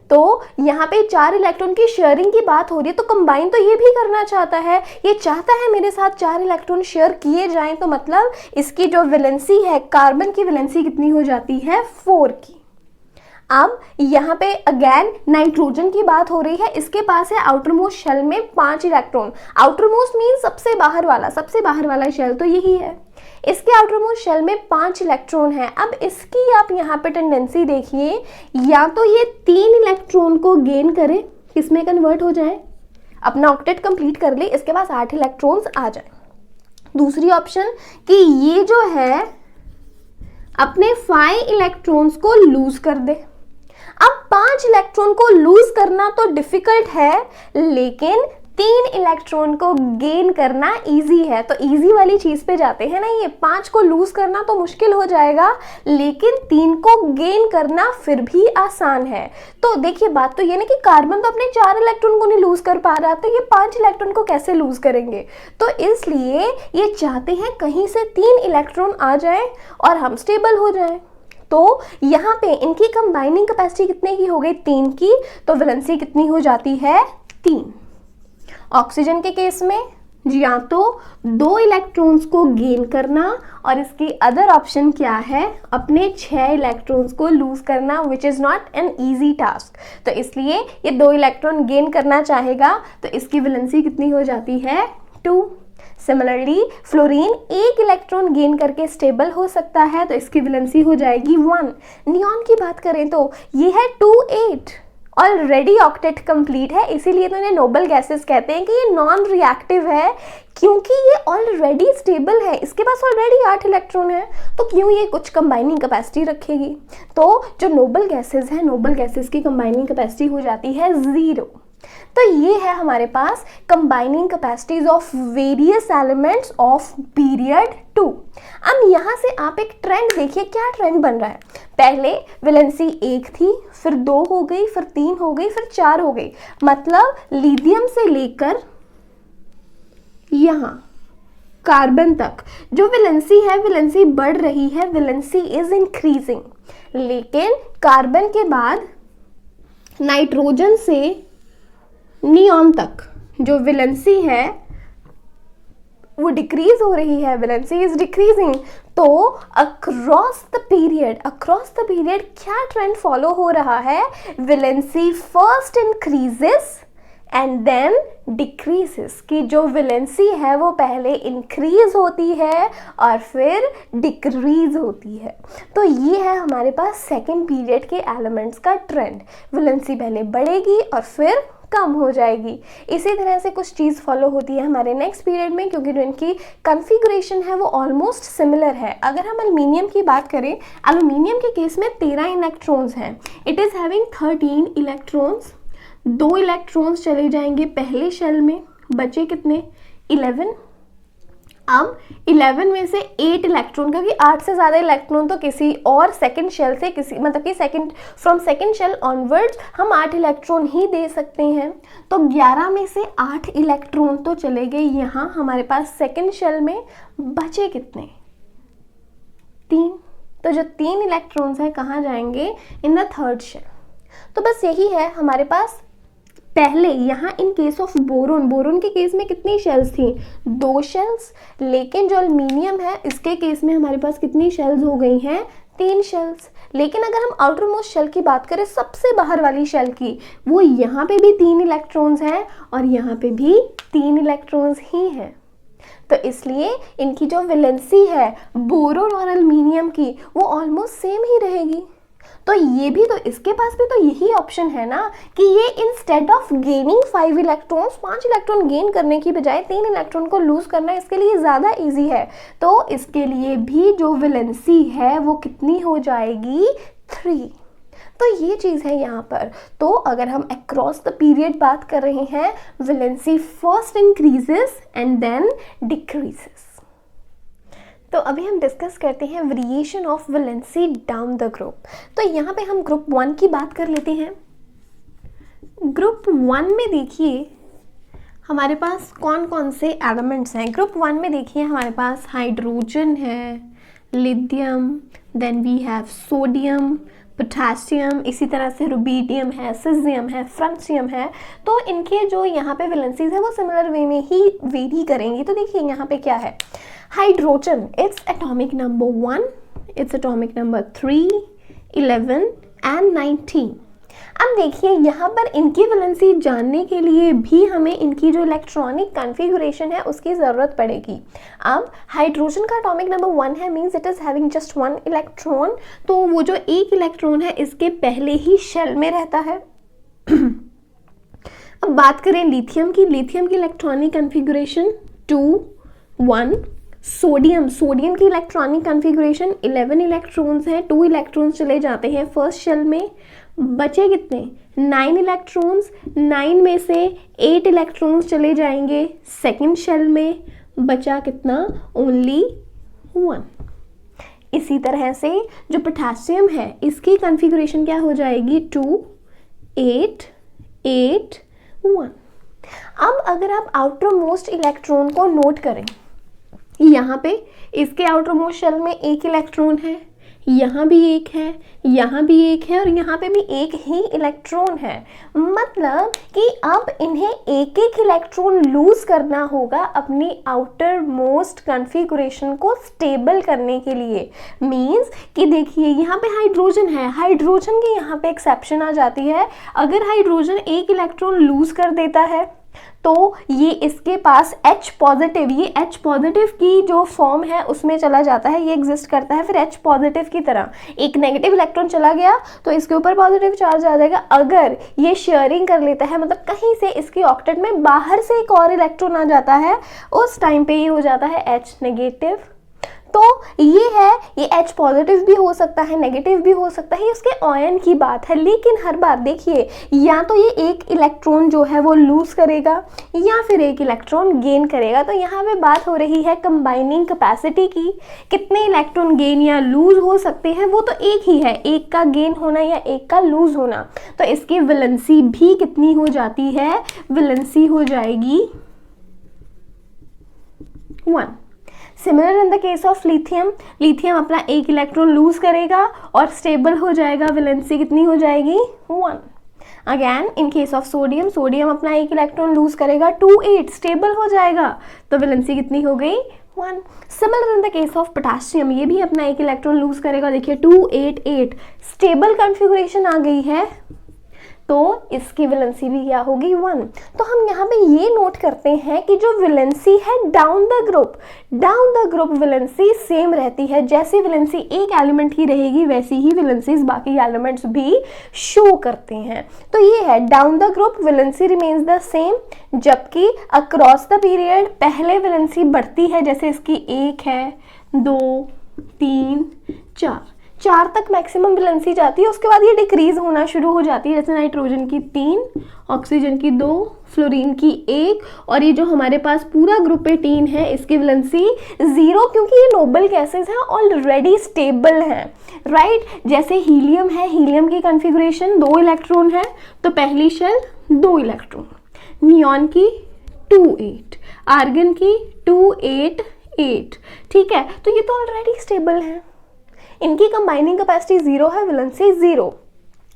तो यहाँ पे 4 इलेक्ट्रॉन की शेयरिंग की बात हो रही है, तो कंबाइन तो ये भी करना चाहता है, ये चाहता है मेरे साथ 4 इलेक्ट्रॉन शेयर किए जाएं, तो मतलब इसकी जो वैलेंसी है, कार्बन की वैलेंसी कितनी हो जाती है? 4 की। अब यहाँ पे अगेन नाइट्रोजन की बात हो रही है, इसके पास है आउटर मोस्ट शेल में 5 इलेक्ट्रॉन, आउटर मोस्ट मीन सबसे बाहर वाला शेल तो यही है, इसके आउटर मोस्ट शेल में 5 इलेक्ट्रॉन है। अब इसकी आप यहाँ पे टेंडेंसी देखिए, या तो ये 3 इलेक्ट्रॉन को गेन करे, किसमें कन्वर्ट हो जाए, अपना ऑक्टेट कंप्लीट कर ले, इसके पास 8 इलेक्ट्रॉन्स आ जाए। दूसरी ऑप्शन कि ये जो है अपने 5 इलेक्ट्रॉन्स को लूज कर दे। अब 5 इलेक्ट्रॉन को लूज करना तो डिफिकल्ट है, लेकिन 3 इलेक्ट्रॉन को गेन करना इजी है, तो इजी वाली चीज पे जाते हैं ना, ये 5 को लूज करना तो मुश्किल हो जाएगा, लेकिन 3 को गेन करना फिर भी आसान है। तो देखिए बात तो ये ना कि कार्बन तो अपने 4 इलेक्ट्रॉन को नहीं लूज कर पा रहा, तो ये 5 इलेक्ट्रॉन को कैसे लूज करेंगे, तो इसलिए ये चाहते हैं कहीं से 3 इलेक्ट्रॉन आ जाए और हम स्टेबल हो जाए। तो यहाँ पे इनकी कंबाइनिंग कैपेसिटी कितने की हो गई? 3 की, तो वैलेंसी कितनी हो जाती है? 3। ऑक्सीजन के केस में या तो 2 इलेक्ट्रॉन्स को गेन करना और इसकी अदर ऑप्शन क्या है? अपने 6 इलेक्ट्रॉन्स को लूज करना, which is not an easy task, तो इसलिए ये 2 इलेक्ट्रॉन गेन करना चाहेगा, तो इसकी वैलेंसी कितनी हो जाती है? 2। सिमिलरली फ्लोरीन 1 इलेक्ट्रॉन गेन करके स्टेबल हो सकता है, तो इसकी वैलेंसी हो जाएगी 1। नियॉन की बात करें तो ये है 2-8, ऑलरेडी ऑक्टेट कंप्लीट है, इसीलिए तो इन्हें नोबल गैसेस कहते हैं कि ये नॉन रिएक्टिव है, क्योंकि ये ऑलरेडी स्टेबल है, इसके पास ऑलरेडी 8 इलेक्ट्रॉन है, तो क्यों ये कुछ कंबाइनिंग कैपेसिटी रखेगी। तो जो नोबल गैसेस हैं, नोबल गैसेस की कंबाइनिंग कैपेसिटी हो जाती है 0। तो ये है हमारे पास combining capacities of various elements of period 2। अब यहाँ से आप एक ट्रेंड देखिए, क्या ट्रेंड बन रहा है। पहले वैलेंसी 1 थी, फिर 2 हो गई, फिर 3 हो गई, फिर 4 हो गई, मतलब लिथियम से लेकर यहाँ कार्बन तक जो वैलेंसी है, वैलेंसी बढ़ रही है, वैलेंसी इज इंक्रीजिंग। लेकिन कार्बन के बाद नाइट्रोजन से नियॉन तक जो वैलेंसी है वो डिक्रीज हो रही है, वैलेंसी इज डिक्रीजिंग। तो अक्रॉस द पीरियड क्या ट्रेंड फॉलो हो रहा है? Valency first increases and then decreases, कि जो वैलेंसी है वो पहले इंक्रीज होती है और फिर डिक्रीज होती है। तो ये है हमारे पास सेकेंड पीरियड के एलिमेंट्स का ट्रेंड, वैलेंसी पहले बढ़ेगी और फिर कम हो जाएगी। इसी तरह से कुछ चीज़ फॉलो होती है हमारे नेक्स्ट पीरियड में, क्योंकि जो इनकी कन्फिगरेशन है वो ऑलमोस्ट सिमिलर है। अगर हम एल्यूमिनियम की बात करें, एल्यूमिनियम के केस में 13 इलेक्ट्रॉन्स हैं। It is having 13 electrons. 2 electrons चले जाएंगे पहले शेल में, बचे कितने? 11। अब 11 में से 8 इलेक्ट्रॉन, क्योंकि 8 से ज़्यादा इलेक्ट्रॉन तो किसी और सेकंड शेल से, किसी मतलब कि फ्रॉम सेकंड शेल ऑनवर्ड्स हम 8 इलेक्ट्रॉन ही दे सकते हैं। तो 11 में से 8 इलेक्ट्रॉन तो चले गए यहाँ हमारे पास सेकंड शेल में, बचे कितने? 3। तो जो 3 इलेक्ट्रॉन्स हैं कहाँ जाएंगे? In the third shell. तो बस यही है हमारे पास। पहले यहाँ इन केस ऑफ बोरोन के केस में कितनी शेल्स थी? 2 शेल्स। लेकिन जो एल्यूमिनियम है इसके केस में हमारे पास कितनी शेल्स हो गई हैं? 3 शेल्स। लेकिन अगर हम आउटर मोस्ट शेल की बात करें, सबसे बाहर वाली शेल की, वो यहाँ पे भी 3 इलेक्ट्रॉन्स हैं और यहाँ पे भी 3 इलेक्ट्रॉन्स ही हैं। तो इसलिए इनकी जो वैलेंसी है बोरोन और एल्यूमिनियम की, वो ऑलमोस्ट सेम ही रहेगी। तो ये भी, तो इसके पास भी तो यही ऑप्शन है ना कि ये instead of gaining 5 electrons, 5 electron gain करने की बजाय 3 इलेक्ट्रॉन को लूज करना इसके लिए ज़्यादा इजी है। तो इसके लिए भी जो वैलेंसी है वो कितनी हो जाएगी? 3। तो ये चीज़ है यहाँ पर। तो अगर हम अक्रॉस द पीरियड बात कर रहे हैं, valency first increases and then decreases. तो अभी हम डिस्कस करते हैं variation of valency down the group. तो यहाँ पे हम ग्रुप 1 की बात कर लेते हैं। ग्रुप 1 में देखिए हमारे पास कौन कौन से एलिमेंट्स हैं। ग्रुप 1 में देखिए हमारे पास हाइड्रोजन है, lithium, then we have sodium, potassium, इसी तरह से रुबिडियम है, सीजियम है, फ्रांसियम है। तो इनके जो यहाँ पे वैलेंसीज है वो सिमिलर वे में ही वेरी करेंगी। तो देखिए यहाँ पे क्या है, hydrogen, its atomic number 1, its atomic number 3, 11 and 19। अब देखिए यहाँ पर इनकी वैलेंसी जानने के लिए भी हमें इनकी जो इलेक्ट्रॉनिक कॉन्फ़िगरेशन है उसकी ज़रूरत पड़ेगी। अब हाइड्रोजन का एटॉमिक नंबर 1 है, means it is having just 1 electron. तो वो जो 1 इलेक्ट्रॉन है इसके पहले ही शेल में रहता है। अब बात करें लिथियम की इलेक्ट्रॉनिक कॉन्फ़िगरेशन 2, 1। सोडियम की इलेक्ट्रॉनिक कॉन्फ़िगरेशन 11 इलेक्ट्रॉन्स हैं, 2 इलेक्ट्रॉन्स चले जाते हैं फर्स्ट शेल में, बचे कितने? 9 इलेक्ट्रॉन्स। 9 में से 8 इलेक्ट्रॉन्स चले जाएंगे सेकंड शेल में, बचा कितना? ओनली 1। इसी तरह से जो पोटेशियम है इसकी कॉन्फ़िगरेशन क्या हो जाएगी? 2, 8, 8, 1। अब अगर आप आउटर मोस्ट इलेक्ट्रॉन को नोट करें, यहाँ पे इसके आउटर मोस्ट शेल में 1 इलेक्ट्रॉन है, यहाँ भी 1 है, यहाँ भी 1 है और यहाँ पे भी 1 ही इलेक्ट्रॉन है। मतलब कि अब इन्हें एक एक इलेक्ट्रॉन लूज करना होगा अपनी आउटर मोस्ट कॉन्फ़िगरेशन को स्टेबल करने के लिए। मींस कि देखिए यहाँ पे हाइड्रोजन है, हाइड्रोजन की यहाँ पे एक्सेप्शन आ जाती है। अगर हाइड्रोजन 1 इलेक्ट्रॉन लूज कर देता है तो ये इसके पास H पॉजिटिव, ये H पॉजिटिव की जो फॉर्म है उसमें चला जाता है, ये एग्जिस्ट करता है फिर H पॉजिटिव की तरह। एक नेगेटिव इलेक्ट्रॉन चला गया तो इसके ऊपर पॉजिटिव चार्ज आ जाएगा। अगर ये शेयरिंग कर लेता है, मतलब कहीं से इसके ऑक्टेट में बाहर से एक और इलेक्ट्रॉन आ जाता है, उस टाइम पे ये हो जाता है H नेगेटिव। तो ये है, ये H पॉजिटिव भी हो सकता है, नेगेटिव भी हो सकता है, ये उसके आयन की बात है। लेकिन हर बार देखिए या तो ये 1 इलेक्ट्रॉन जो है वो लूज करेगा या फिर 1 इलेक्ट्रॉन गेन करेगा। तो यहाँ पे बात हो रही है कंबाइनिंग कैपेसिटी की, कितने इलेक्ट्रॉन गेन या लूज हो सकते हैं वो तो एक ही है, 1 का गेन होना या 1 का लूज होना। तो इसकी वैलेंसी भी कितनी हो जाती है? वैलेंसी हो जाएगी 1। Similar in the case of lithium अपना 1 इलेक्ट्रॉन लूज करेगा और स्टेबल हो जाएगा, वैलेंसी कितनी हो जाएगी? 1। Again in case of sodium अपना 1 इलेक्ट्रॉन लूज करेगा, 2, 8 स्टेबल हो जाएगा, तो वैलेंसी कितनी हो गई? 1। Similar in the case of potassium, ये भी अपना 1 इलेक्ट्रॉन लूज करेगा, देखिए 2, 8, 8 स्टेबल कॉन्फ़िगरेशन आ गई है। तो इसकी वैलेंसी भी क्या होगी 1। तो हम यहाँ पे ये नोट करते हैं कि जो वैलेंसी है down the group valency same रहती है। जैसी वैलेंसी एक एलिमेंट की रहेगी वैसी ही वैलेंसीज बाकी एलिमेंट्स भी शो करते हैं। तो ये है down the group valency remains the same, जबकि अक्रॉस द पीरियड पहले वैलेंसी बढ़ती है, जैसे इसकी 1 है, 2, 3, 4 तक मैक्सिमम वैलेंसी जाती है, उसके बाद ये डिक्रीज होना शुरू हो जाती है। जैसे नाइट्रोजन की 3, ऑक्सीजन की 2, फ्लोरीन की 1, और ये जो हमारे पास पूरा ग्रुप 18 है इसकी वैलेंसी 0, क्योंकि ये नोबल गैसेस हैं, ऑलरेडी स्टेबल हैं, राइट। जैसे हीलियम है, हीलियम की कॉन्फ़िगरेशन 2 इलेक्ट्रॉन है, तो पहली शेल 2 इलेक्ट्रॉन, नियॉन की 2, 8, आर्गन की 2, 8, 8, ठीक है। तो ये तो ऑलरेडी स्टेबल है, इनकी कंबाइनिंग कैपेसिटी 0 है, वैलेंसी 0।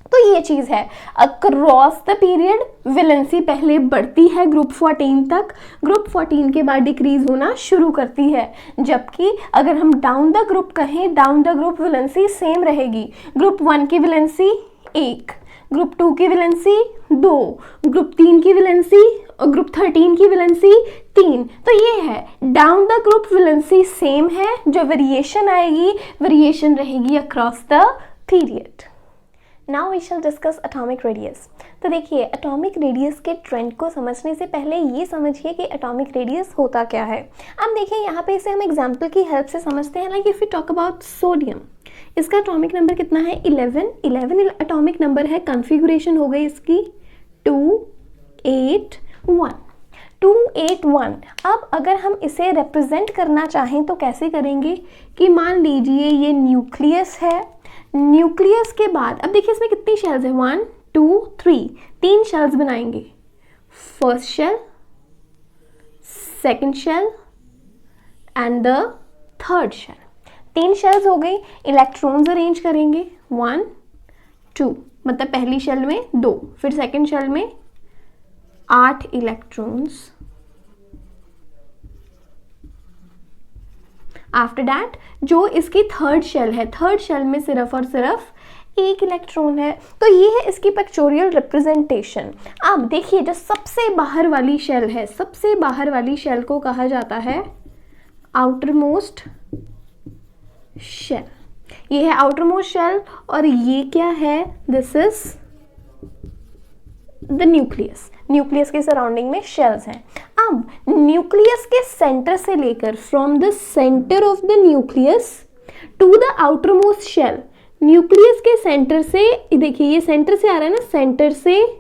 तो ये चीज़ है। अक्रॉस द पीरियड वैलेंसी पहले बढ़ती है ग्रुप 14 तक, ग्रुप 14 के बाद डिक्रीज होना शुरू करती है, जबकि अगर हम डाउन द ग्रुप कहें, down the group valency same रहेगी। ग्रुप 1 की वैलेंसी 1, ग्रुप 2 की वैलेंसी 2, ग्रुप 3 की वैलेंसी और ग्रुप 13 की वैलेंसी 3। तो ये है down the group valency same है, जो वेरिएशन आएगी, वेरिएशन रहेगी across the period. Now we shall discuss atomic radius. तो देखिए, एटॉमिक रेडियस के ट्रेंड को समझने से पहले ये समझिए कि एटॉमिक रेडियस होता क्या है। अब देखिए यहाँ पे इसे हम एग्जाम्पल की हेल्प से समझते हैं। Like if you talk about sodium, इसका एटॉमिक नंबर कितना है 11 एटॉमिक नंबर है। कॉन्फ़िगरेशन हो गई इसकी 281 281। अब अगर हम इसे रिप्रेजेंट करना चाहें तो कैसे करेंगे कि मान लीजिए ये न्यूक्लियस है, न्यूक्लियस के बाद अब देखिए इसमें कितनी शेल्स है 1 2 3, 3 शेल्स बनाएंगे। First shell, second shell and the third shell. 3 shells हो गई। इलेक्ट्रॉन्स अरेंज करेंगे 1 2, मतलब पहली शेल में 2, फिर सेकंड शेल में 8 इलेक्ट्रॉन्स। आफ्टर दैट जो इसकी थर्ड शेल है, थर्ड शेल में सिर्फ और सिर्फ 1 इलेक्ट्रॉन है। तो ये है इसकी पिक्चोरियल रिप्रेजेंटेशन। अब देखिए जो सबसे बाहर वाली शेल है, सबसे बाहर वाली शेल को कहा जाता है आउटर मोस्ट शेल। ये है आउटर मोस्ट शेल और ये क्या है, this is the nucleus. Nucleus के सराउंडिंग में शेल्स हैं। अब न्यूक्लियस के सेंटर से लेकर from the centre of the nucleus to the outermost shell, nucleus के सेंटर से, देखिए ये सेंटर से आ रहा है ना, सेंटर से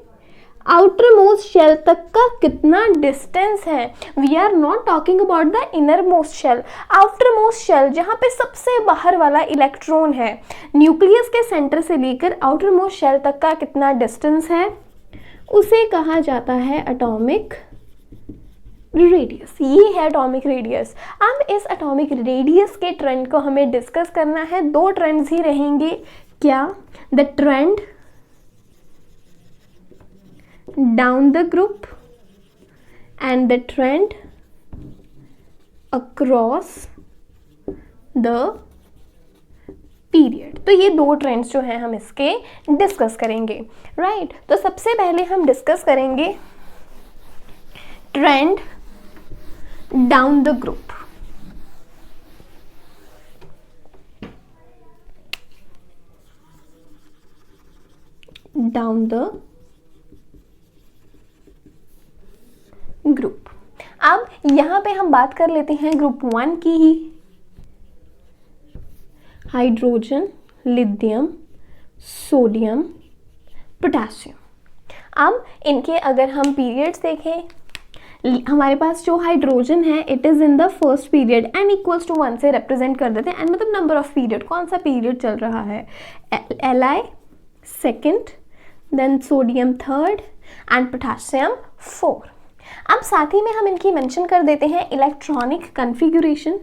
आउटर मोस्ट शेल तक का कितना डिस्टेंस है। We are not talking about the innermost shell, outermost shell जहाँ पे सबसे बाहर वाला इलेक्ट्रॉन है। न्यूक्लियस के सेंटर से लेकर आउटर मोस्ट शेल तक का कितना डिस्टेंस है, उसे कहा जाता है एटॉमिक रेडियस। ये है एटॉमिक रेडियस। अब इस एटॉमिक रेडियस के ट्रेंड को हमें डिस्कस करना है। 2 ट्रेंड्स ही रहेंगे। क्या? The trend down the group and the trend across the period. तो ये 2 ट्रेंड्स जो हैं हम इसके डिस्कस करेंगे, राइट। तो सबसे पहले हम डिस्कस करेंगे trend down the group. Down the group. अब यहां पे हम बात कर लेते हैं ग्रुप 1 की ही। Hydrogen, lithium, sodium, potassium. अब इनके अगर हम पीरियड्स देखें, हमारे पास जो हाइड्रोजन है it is in the first period, n equals to 1 से रिप्रेजेंट कर देते हैं। n मतलब नंबर ऑफ पीरियड, कौन सा पीरियड चल रहा है। Li second, then sodium third and potassium 4। अब साथ ही में हम इनकी मेंशन कर देते हैं electronic configuration.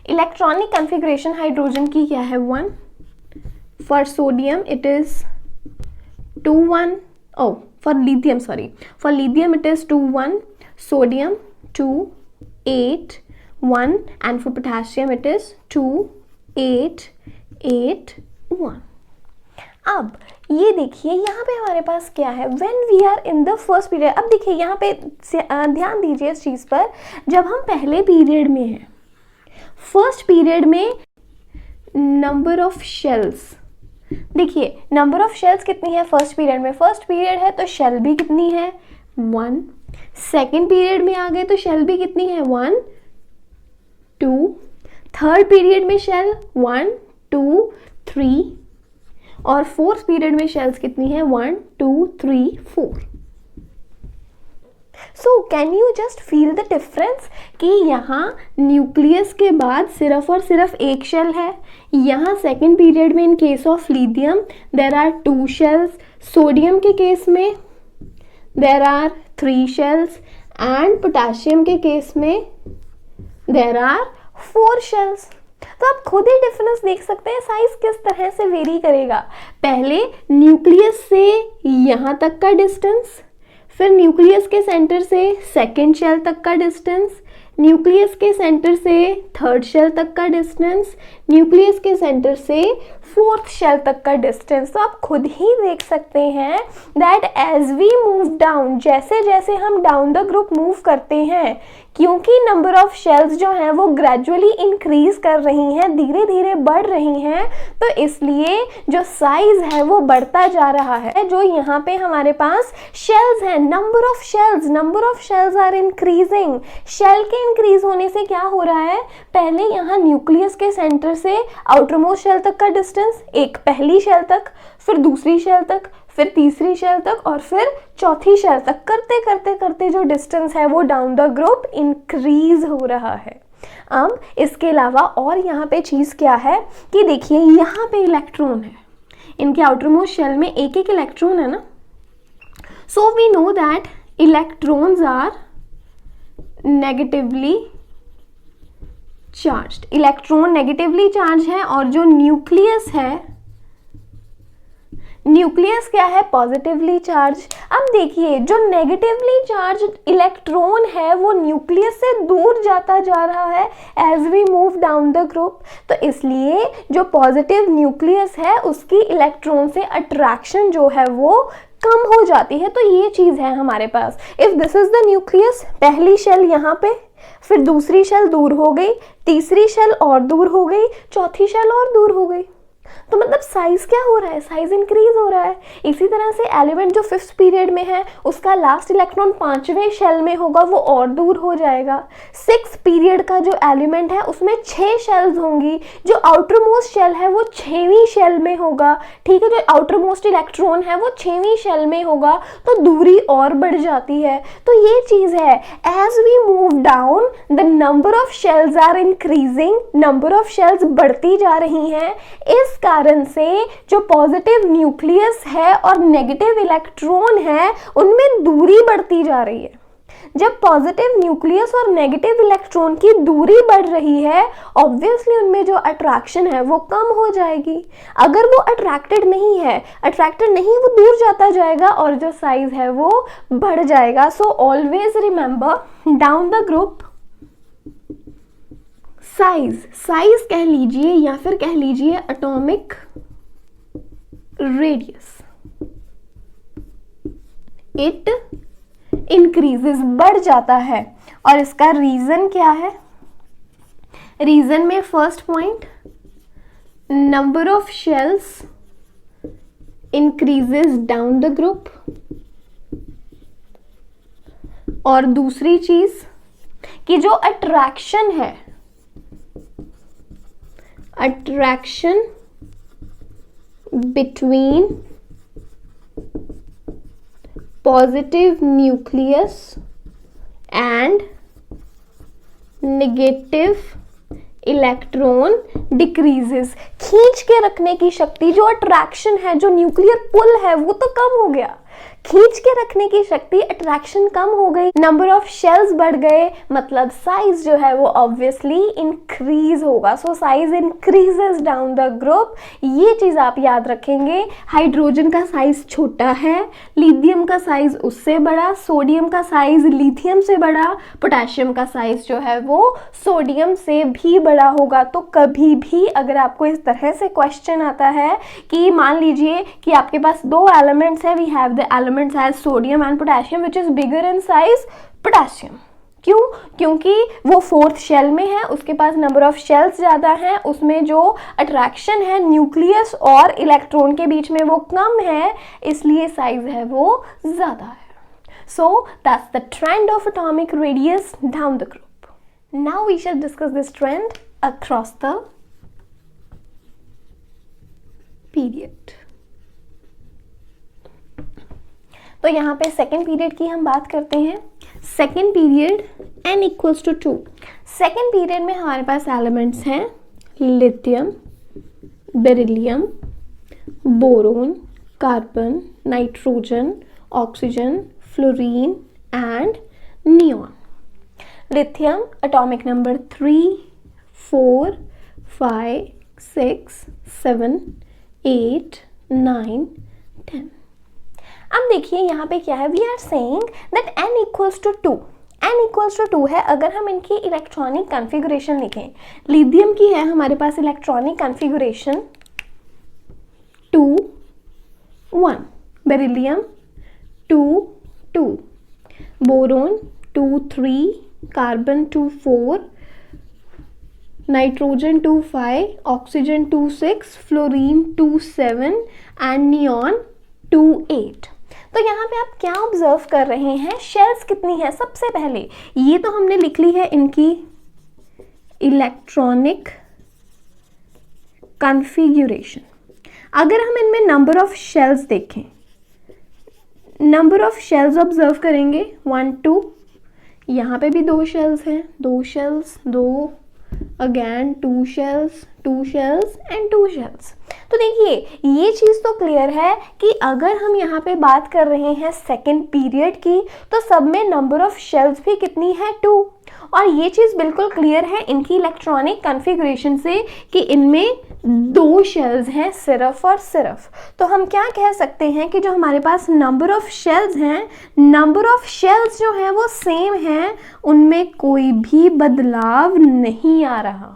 Electronic configuration hydrogen की क्या है 1, for sodium it is 2 1, for lithium it is 2 1, sodium 2 8 1 and for potassium it is 2 8 8 1। अब ये देखिए यहाँ पे हमारे पास क्या है, when we are in the first period. अब देखिए यहाँ पे ध्यान दीजिए इस चीज़ पर, जब हम पहले पीरियड में हैं, फर्स्ट पीरियड में नंबर ऑफ शेल्स, देखिए नंबर ऑफ शेल्स कितनी है फर्स्ट पीरियड में, फर्स्ट पीरियड है तो शेल भी कितनी है 1। सेकेंड पीरियड में आ गए तो शेल भी कितनी है 1 2। थर्ड पीरियड में शेल 1 2 3 और फोर्थ पीरियड में शेल्स कितनी है 1 2 3 4। So can you just feel the difference कि यहाँ न्यूक्लियस के बाद सिर्फ और सिर्फ एक शेल है, यहाँ सेकेंड पीरियड में in case of lithium there are 2 shells, sodium के केस में there are 3 shells and potassium के केस में देर आर 4 शेल्स। तो आप खुद ही डिफरेंस देख सकते हैं साइज किस तरह से वेरी करेगा। पहले न्यूक्लियस से यहाँ तक का डिस्टेंस, फिर न्यूक्लियस के सेंटर से सेकेंड शेल तक का डिस्टेंस, न्यूक्लियस के सेंटर से थर्ड शेल तक का डिस्टेंस, न्यूक्लियस के सेंटर से फोर्थ शेल तक का डिस्टेंस। तो आप खुद ही देख सकते हैं that as we move down, जैसे जैसे हम डाउन द ग्रुप मूव करते हैं, क्योंकि नंबर ऑफ शेल्स जो हैं वो ग्रेजुअली इंक्रीज कर रही हैं, धीरे धीरे बढ़ रही हैं, तो इसलिए जो साइज है वो बढ़ता जा रहा है। जो यहाँ पे हमारे पास शेल्स हैं, number of shells are increasing. Shell के इंक्रीज होने से क्या हो रहा है, पहले यहाँ न्यूक्लियस के सेंटर से आउटर मोस्ट शेल तक का डिस्टेंस, एक पहली शेल तक, फिर दूसरी शेल तक, फिर तीसरी शेल तक और फिर चौथी शेल तक, करते करते करते जो डिस्टेंस है वो डाउन द ग्रुप इंक्रीज हो रहा है। अब इसके अलावा और यहाँ पे चीज़ क्या है कि देखिए यहाँ पे इलेक्ट्रॉन है, इनके आउटर मोस्ट शेल में एक एक इलेक्ट्रॉन है ना, so we know that electrons are negatively charged. Electron negatively charge है और जो न्यूक्लियस है, न्यूक्लियस क्या है पॉजिटिवली चार्ज। अब देखिए जो नेगेटिवली चार्ज इलेक्ट्रॉन है वो न्यूक्लियस से दूर जाता जा रहा है as we move down the group, तो इसलिए जो पॉजिटिव न्यूक्लियस है उसकी इलेक्ट्रॉन से अट्रैक्शन जो है वो कम हो जाती है। तो ये चीज़ है हमारे पास, if this is the nucleus, पहली शेल यहाँ पे, फिर दूसरी शेल दूर हो गई, तीसरी शेल और दूर हो गई, चौथी शेल और दूर हो गई, तो मतलब साइज क्या हो रहा है, साइज इंक्रीज हो रहा है। इसी तरह से एलिमेंट जो फिफ्थ पीरियड में है उसका लास्ट इलेक्ट्रॉन 5वें शेल में होगा, वो और दूर हो जाएगा। सिक्स पीरियड का जो एलिमेंट है उसमें 6 शेल्स होंगी, जो आउटर मोस्ट शेल है वो 6वीं शेल में होगा, ठीक है, जो आउटर मोस्ट इलेक्ट्रॉन है वो 6वीं शेल में होगा, तो दूरी और बढ़ जाती है। तो ये चीज है, as we move down the number of shells are increasing, number of shells बढ़ती जा रही हैं। इस कारण से जो पॉजिटिव न्यूक्लियस है और नेगेटिव इलेक्ट्रॉन है उनमें दूरी बढ़ती जा रही है। जब पॉजिटिव न्यूक्लियस और नेगेटिव इलेक्ट्रॉन की दूरी बढ़ रही है, ऑब्वियसली उनमें जो अट्रैक्शन है वो कम हो जाएगी। अगर वो अट्रैक्टेड नहीं है, वो दूर जाता जाएगा और जो साइज है वो बढ़ जाएगा। So always remember down the group size कह लीजिए या फिर कह लीजिए एटॉमिक रेडियस, इट इंक्रीजेस, बढ़ जाता है। और इसका रीजन क्या है, रीजन में first point number of shells increases down the group, और दूसरी चीज कि जो अट्रैक्शन है, attraction between positive nucleus and negative electron decreases. खींच के रखने की शक्ति, जो अट्रैक्शन है, जो न्यूक्लियर पुल है वो तो कम हो गया, खींच के रखने की शक्ति, अट्रैक्शन कम हो गई, नंबर ऑफ शेल्स बढ़ गए, मतलब साइज जो है वो ऑब्वियसली इंक्रीज होगा। So size increases down the group, ये चीज आप याद रखेंगे। हाइड्रोजन का साइज छोटा है, लिथियम का साइज उससे बड़ा, सोडियम का साइज लिथियम से बड़ा, पोटेशियम का साइज जो है वो सोडियम से भी बड़ा होगा। तो कभी भी अगर आपको इस तरह से क्वेश्चन आता है कि मान लीजिए कि आपके पास दो एलिमेंट्स है, we have the elements as sodium and potassium which is bigger in size potassium. क्यों? क्योंकि वो फोर्थ शेल में है, उसके पास नंबर ऑफ शेल्स ज़्यादा हैं, उसमें जो अट्रैक्शन है न्यूक्लियस और इलेक्ट्रॉन के बीच में वो कम है, इसलिए साइज है वो ज़्यादा है। So that's the trend of atomic radius down the group. Now we shall discuss this trend across the period. तो यहाँ पे सेकेंड पीरियड की हम बात करते हैं। Second period n equals to 2। Second period में हमारे पास एलिमेंट्स हैं lithium, beryllium, boron, carbon, nitrogen, oxygen, fluorine and neon. Lithium atomic number 3, 4, 5, 6, 7, 8, 9, 10। अब देखिए यहाँ पे क्या है, we are saying that n equals to 2। n equals to 2 है। अगर हम इनकी इलेक्ट्रॉनिक कॉन्फ़िगरेशन लिखें, लिथियम की है हमारे पास electronic configuration 2, 1, beryllium 2, 2, boron 2, 3, carbon 2, 4, nitrogen 2, 5, oxygen 2, 6, fluorine 2, 7 and neon 2, 8। तो यहाँ पे आप क्या ऑब्जर्व कर रहे हैं, शेल्स कितनी है? सबसे पहले ये तो हमने लिख ली है इनकी इलेक्ट्रॉनिक कॉन्फ़िगरेशन। अगर हम इनमें नंबर ऑफ शेल्स देखें, नंबर ऑफ शेल्स ऑब्जर्व करेंगे 1, 2, यहाँ पे भी 2 शेल्स हैं, 2 shells, 2 again 2 shells, 2 shells and 2 shells. तो देखिए ये चीज़ तो क्लियर है कि अगर हम यहाँ पे बात कर रहे हैं सेकेंड पीरियड की, तो सब में नंबर ऑफ शेल्स भी कितनी है? 2। और ये चीज़ बिल्कुल क्लियर है इनकी इलेक्ट्रॉनिक कॉन्फ़िगरेशन से कि इनमें 2 शेल्स हैं सिर्फ और सिर्फ। तो हम क्या कह सकते हैं कि जो हमारे पास नंबर ऑफ शेल्स हैं, नंबर ऑफ शेल्स जो हैं वो सेम हैं, उनमें कोई भी बदलाव नहीं आ रहा।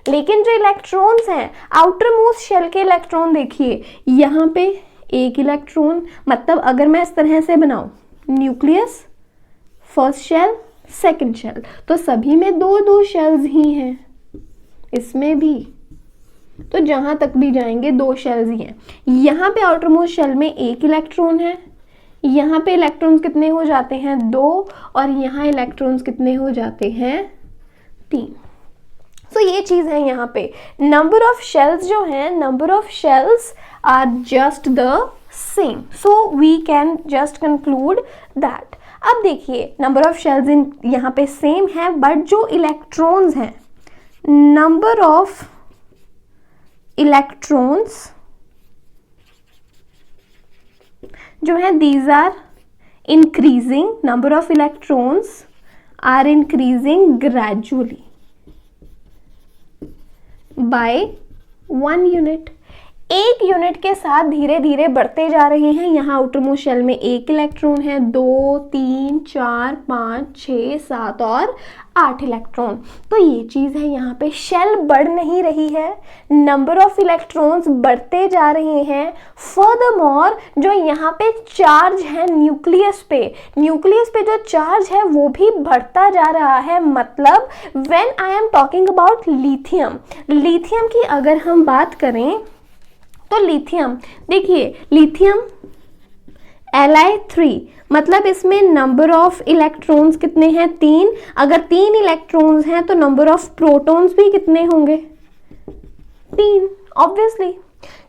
लेकिन जो इलेक्ट्रॉन्स हैं, आउटर मोस्ट शेल के इलेक्ट्रॉन देखिए, यहाँ पे एक इलेक्ट्रॉन, मतलब अगर मैं इस तरह से बनाऊं nucleus, first shell, second shell, तो सभी में 2-2 शेल्स ही हैं, इसमें भी तो जहां तक भी जाएंगे 2 शेल्स ही हैं। यहाँ पे आउटर मोस्ट शेल में एक इलेक्ट्रॉन है, यहाँ पे इलेक्ट्रॉन्स कितने हो जाते हैं? 2, और यहाँ इलेक्ट्रॉन्स कितने हो जाते हैं? 3। तो ये चीज़ है यहाँ पे, नंबर ऑफ शेल्स जो हैं, number of shells are just the same, so we can just conclude that. अब देखिए नंबर ऑफ शेल्स इन यहाँ पे सेम है, बट जो इलेक्ट्रॉन्स हैं, नंबर ऑफ इलेक्ट्रॉन्स जो है these are increasing, number of electrons are increasing gradually by 1 unit. 1 unit के साथ धीरे धीरे बढ़ते जा रहे हैं। यहाँ आउटर मोस्ट शेल में 1 इलेक्ट्रॉन है, 2, 3, 4, 5, 6, 7 और 8 इलेक्ट्रॉन। तो ये चीज़ है, यहाँ पे शेल बढ़ नहीं रही है, नंबर ऑफ इलेक्ट्रॉन्स बढ़ते जा रहे हैं। फर्दरमोर जो यहाँ पे चार्ज है न्यूक्लियस पे जो चार्ज है वो भी बढ़ता जा रहा है। मतलब when I am talking about lithium की अगर हम बात करें तो लिथियम, देखिए लिथियम Li3, मतलब इसमें नंबर ऑफ इलेक्ट्रॉन्स कितने हैं? 3। अगर 3 इलेक्ट्रॉन्स हैं तो नंबर ऑफ प्रोटॉन्स भी कितने होंगे? 3, ऑब्वियसली,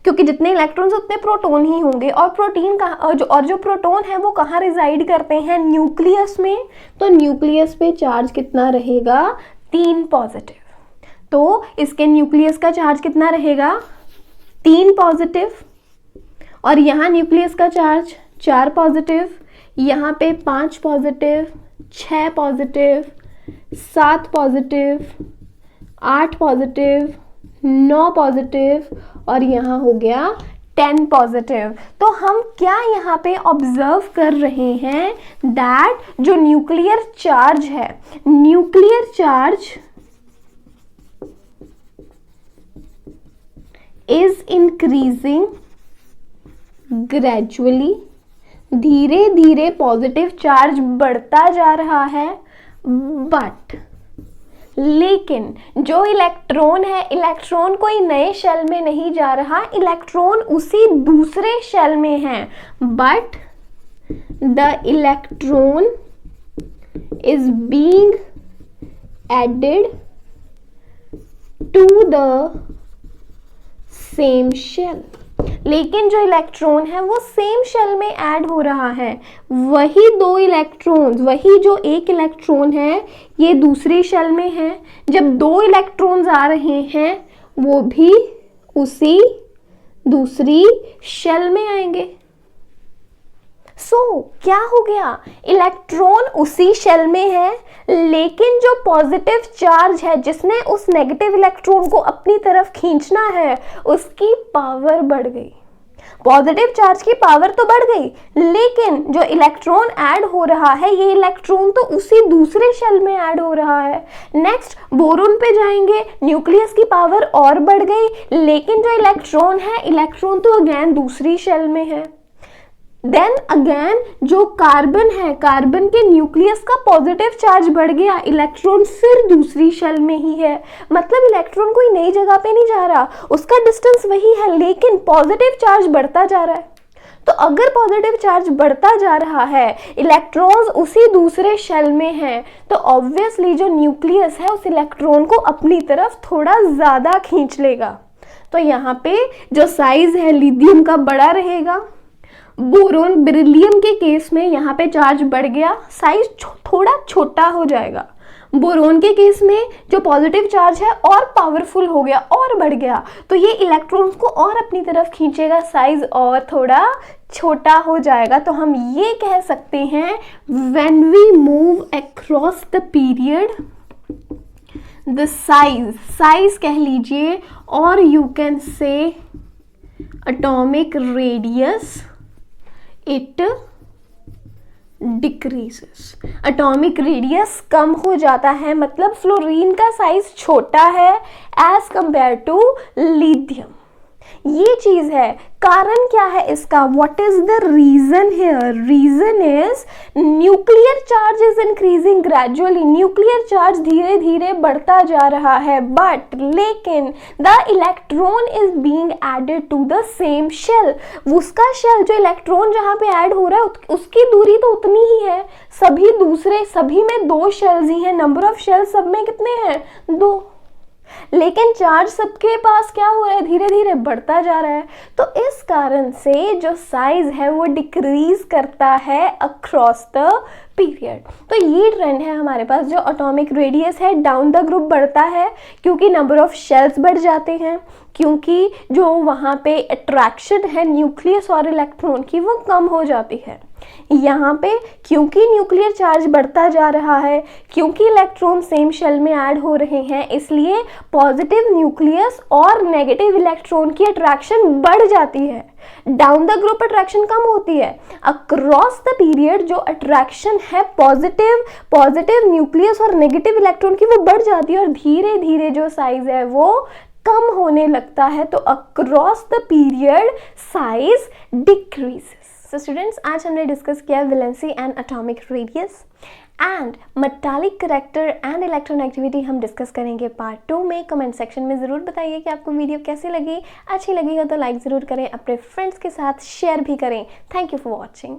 क्योंकि जितने इलेक्ट्रॉन्स उतने प्रोटॉन ही होंगे। और प्रोटीन का जो प्रोटॉन है वो कहाँ रिजाइड करते हैं? न्यूक्लियस में। तो न्यूक्लियस पे चार्ज कितना रहेगा? 3 पॉजिटिव। तो इसके न्यूक्लियस का चार्ज कितना रहेगा? 3 पॉजिटिव। और यहाँ न्यूक्लियस का चार्ज 4 पॉजिटिव, यहाँ पे 5 positive, 6 positive, 7 positive, 8 positive, 9 positive और यहाँ हो गया 10 पॉजिटिव। तो हम क्या यहाँ पे ऑब्जर्व कर रहे हैं दैट जो न्यूक्लियर चार्ज है, nuclear charge is increasing gradually, धीरे धीरे पॉजिटिव चार्ज बढ़ता जा रहा है, बट लेकिन जो इलेक्ट्रॉन है, इलेक्ट्रॉन कोई नए शेल में नहीं जा रहा, इलेक्ट्रॉन उसी दूसरे शेल में है, but the electron is being added to the same shell. लेकिन जो इलेक्ट्रॉन है वो सेम शेल में ऐड हो रहा है, वही 2 इलेक्ट्रॉन्स, वही जो एक इलेक्ट्रॉन है ये दूसरी शेल में है, जब 2 इलेक्ट्रॉन्स आ रहे हैं वो भी उसी दूसरी शेल में आएंगे। क्या हो गया, इलेक्ट्रॉन उसी शेल में है, लेकिन जो पॉजिटिव चार्ज है जिसने उस नेगेटिव इलेक्ट्रॉन को अपनी तरफ खींचना है उसकी पावर बढ़ गई। पॉजिटिव चार्ज की पावर तो बढ़ गई, लेकिन जो इलेक्ट्रॉन ऐड हो रहा है ये इलेक्ट्रॉन तो उसी दूसरे शेल में ऐड हो रहा है। नेक्स्ट बोरोन पे जाएंगे, न्यूक्लियस की पावर और बढ़ गई, लेकिन जो इलेक्ट्रॉन है, इलेक्ट्रॉन तो अगेन दूसरी शेल में है। देन अगेन जो कार्बन है, कार्बन के न्यूक्लियस का पॉजिटिव चार्ज बढ़ गया, इलेक्ट्रॉन फिर दूसरी शेल में ही है, मतलब इलेक्ट्रॉन कोई नई जगह पे नहीं जा रहा, उसका डिस्टेंस वही है, लेकिन पॉजिटिव चार्ज बढ़ता जा रहा है। तो अगर पॉजिटिव चार्ज बढ़ता जा रहा है, इलेक्ट्रॉन्स उसी दूसरे शेल में हैं, तो ऑब्वियसली जो न्यूक्लियस है उस इलेक्ट्रॉन को अपनी तरफ थोड़ा ज़्यादा खींच लेगा। तो यहाँ पे जो साइज है लिथियम का बड़ा रहेगा, बोरोन बेरिलियम के केस में यहाँ पे चार्ज बढ़ गया, साइज थोड़ा छोटा हो जाएगा। बोरोन के केस में जो पॉजिटिव चार्ज है और पावरफुल हो गया और बढ़ गया, तो ये इलेक्ट्रॉन्स को और अपनी तरफ खींचेगा, साइज और थोड़ा छोटा हो जाएगा। तो हम ये कह सकते हैं when we move across the period the size कह लीजिए, और you can say atomic radius it decreases. Atomic radius कम हो जाता है, मतलब फ्लोरीन का साइज छोटा है एज कंपेयर टू लिथियम। ये चीज है। कारण क्या है इसका? What is the reason here? Reason is nuclear charge is increasing gradually. Nuclear charge धीरे धीरे बढ़ता जा रहा है, बट लेकिन the electron is being added to the same shell. उसका शेल, जो इलेक्ट्रॉन जहां पे ऐड हो रहा है उसकी दूरी तो उतनी ही है। सभी में 2 शेल्स ही हैं। नंबर ऑफ शेल्स सब में कितने हैं? 2। लेकिन चार्ज सबके पास क्या हो रहा है? धीरे धीरे बढ़ता जा रहा है। तो इस कारण से जो साइज है वो डिक्रीज करता है अक्रॉस द पीरियड। तो ये ट्रेंड है हमारे पास। जो एटॉमिक रेडियस है डाउन द ग्रुप बढ़ता है क्योंकि नंबर ऑफ शेल्स बढ़ जाते हैं, क्योंकि जो वहाँ पे अट्रैक्शन है न्यूक्लियस और इलेक्ट्रॉन की वो कम हो जाती है। यहाँ पे क्योंकि न्यूक्लियर चार्ज बढ़ता जा रहा है, क्योंकि इलेक्ट्रॉन सेम शेल में ऐड हो रहे हैं, इसलिए पॉजिटिव न्यूक्लियस और नेगेटिव इलेक्ट्रॉन की अट्रैक्शन बढ़ जाती है। डाउन द ग्रुप अट्रैक्शन कम होती है। अक्रॉस द पीरियड जो अट्रैक्शन है पॉजिटिव न्यूक्लियस और नेगेटिव इलेक्ट्रॉन की वो बढ़ जाती है और धीरे धीरे जो साइज है वो कम होने लगता है। तो across the period size decreases. So students, आज हमने डिस्कस किया valency and atomic radius and metallic character and electronegativity हम डिस्कस करेंगे पार्ट 2 में। कमेंट सेक्शन में ज़रूर बताइए कि आपको वीडियो कैसी लगी। अच्छी लगेगा तो लाइक ज़रूर करें, अपने फ्रेंड्स के साथ शेयर भी करें। Thank you for watching.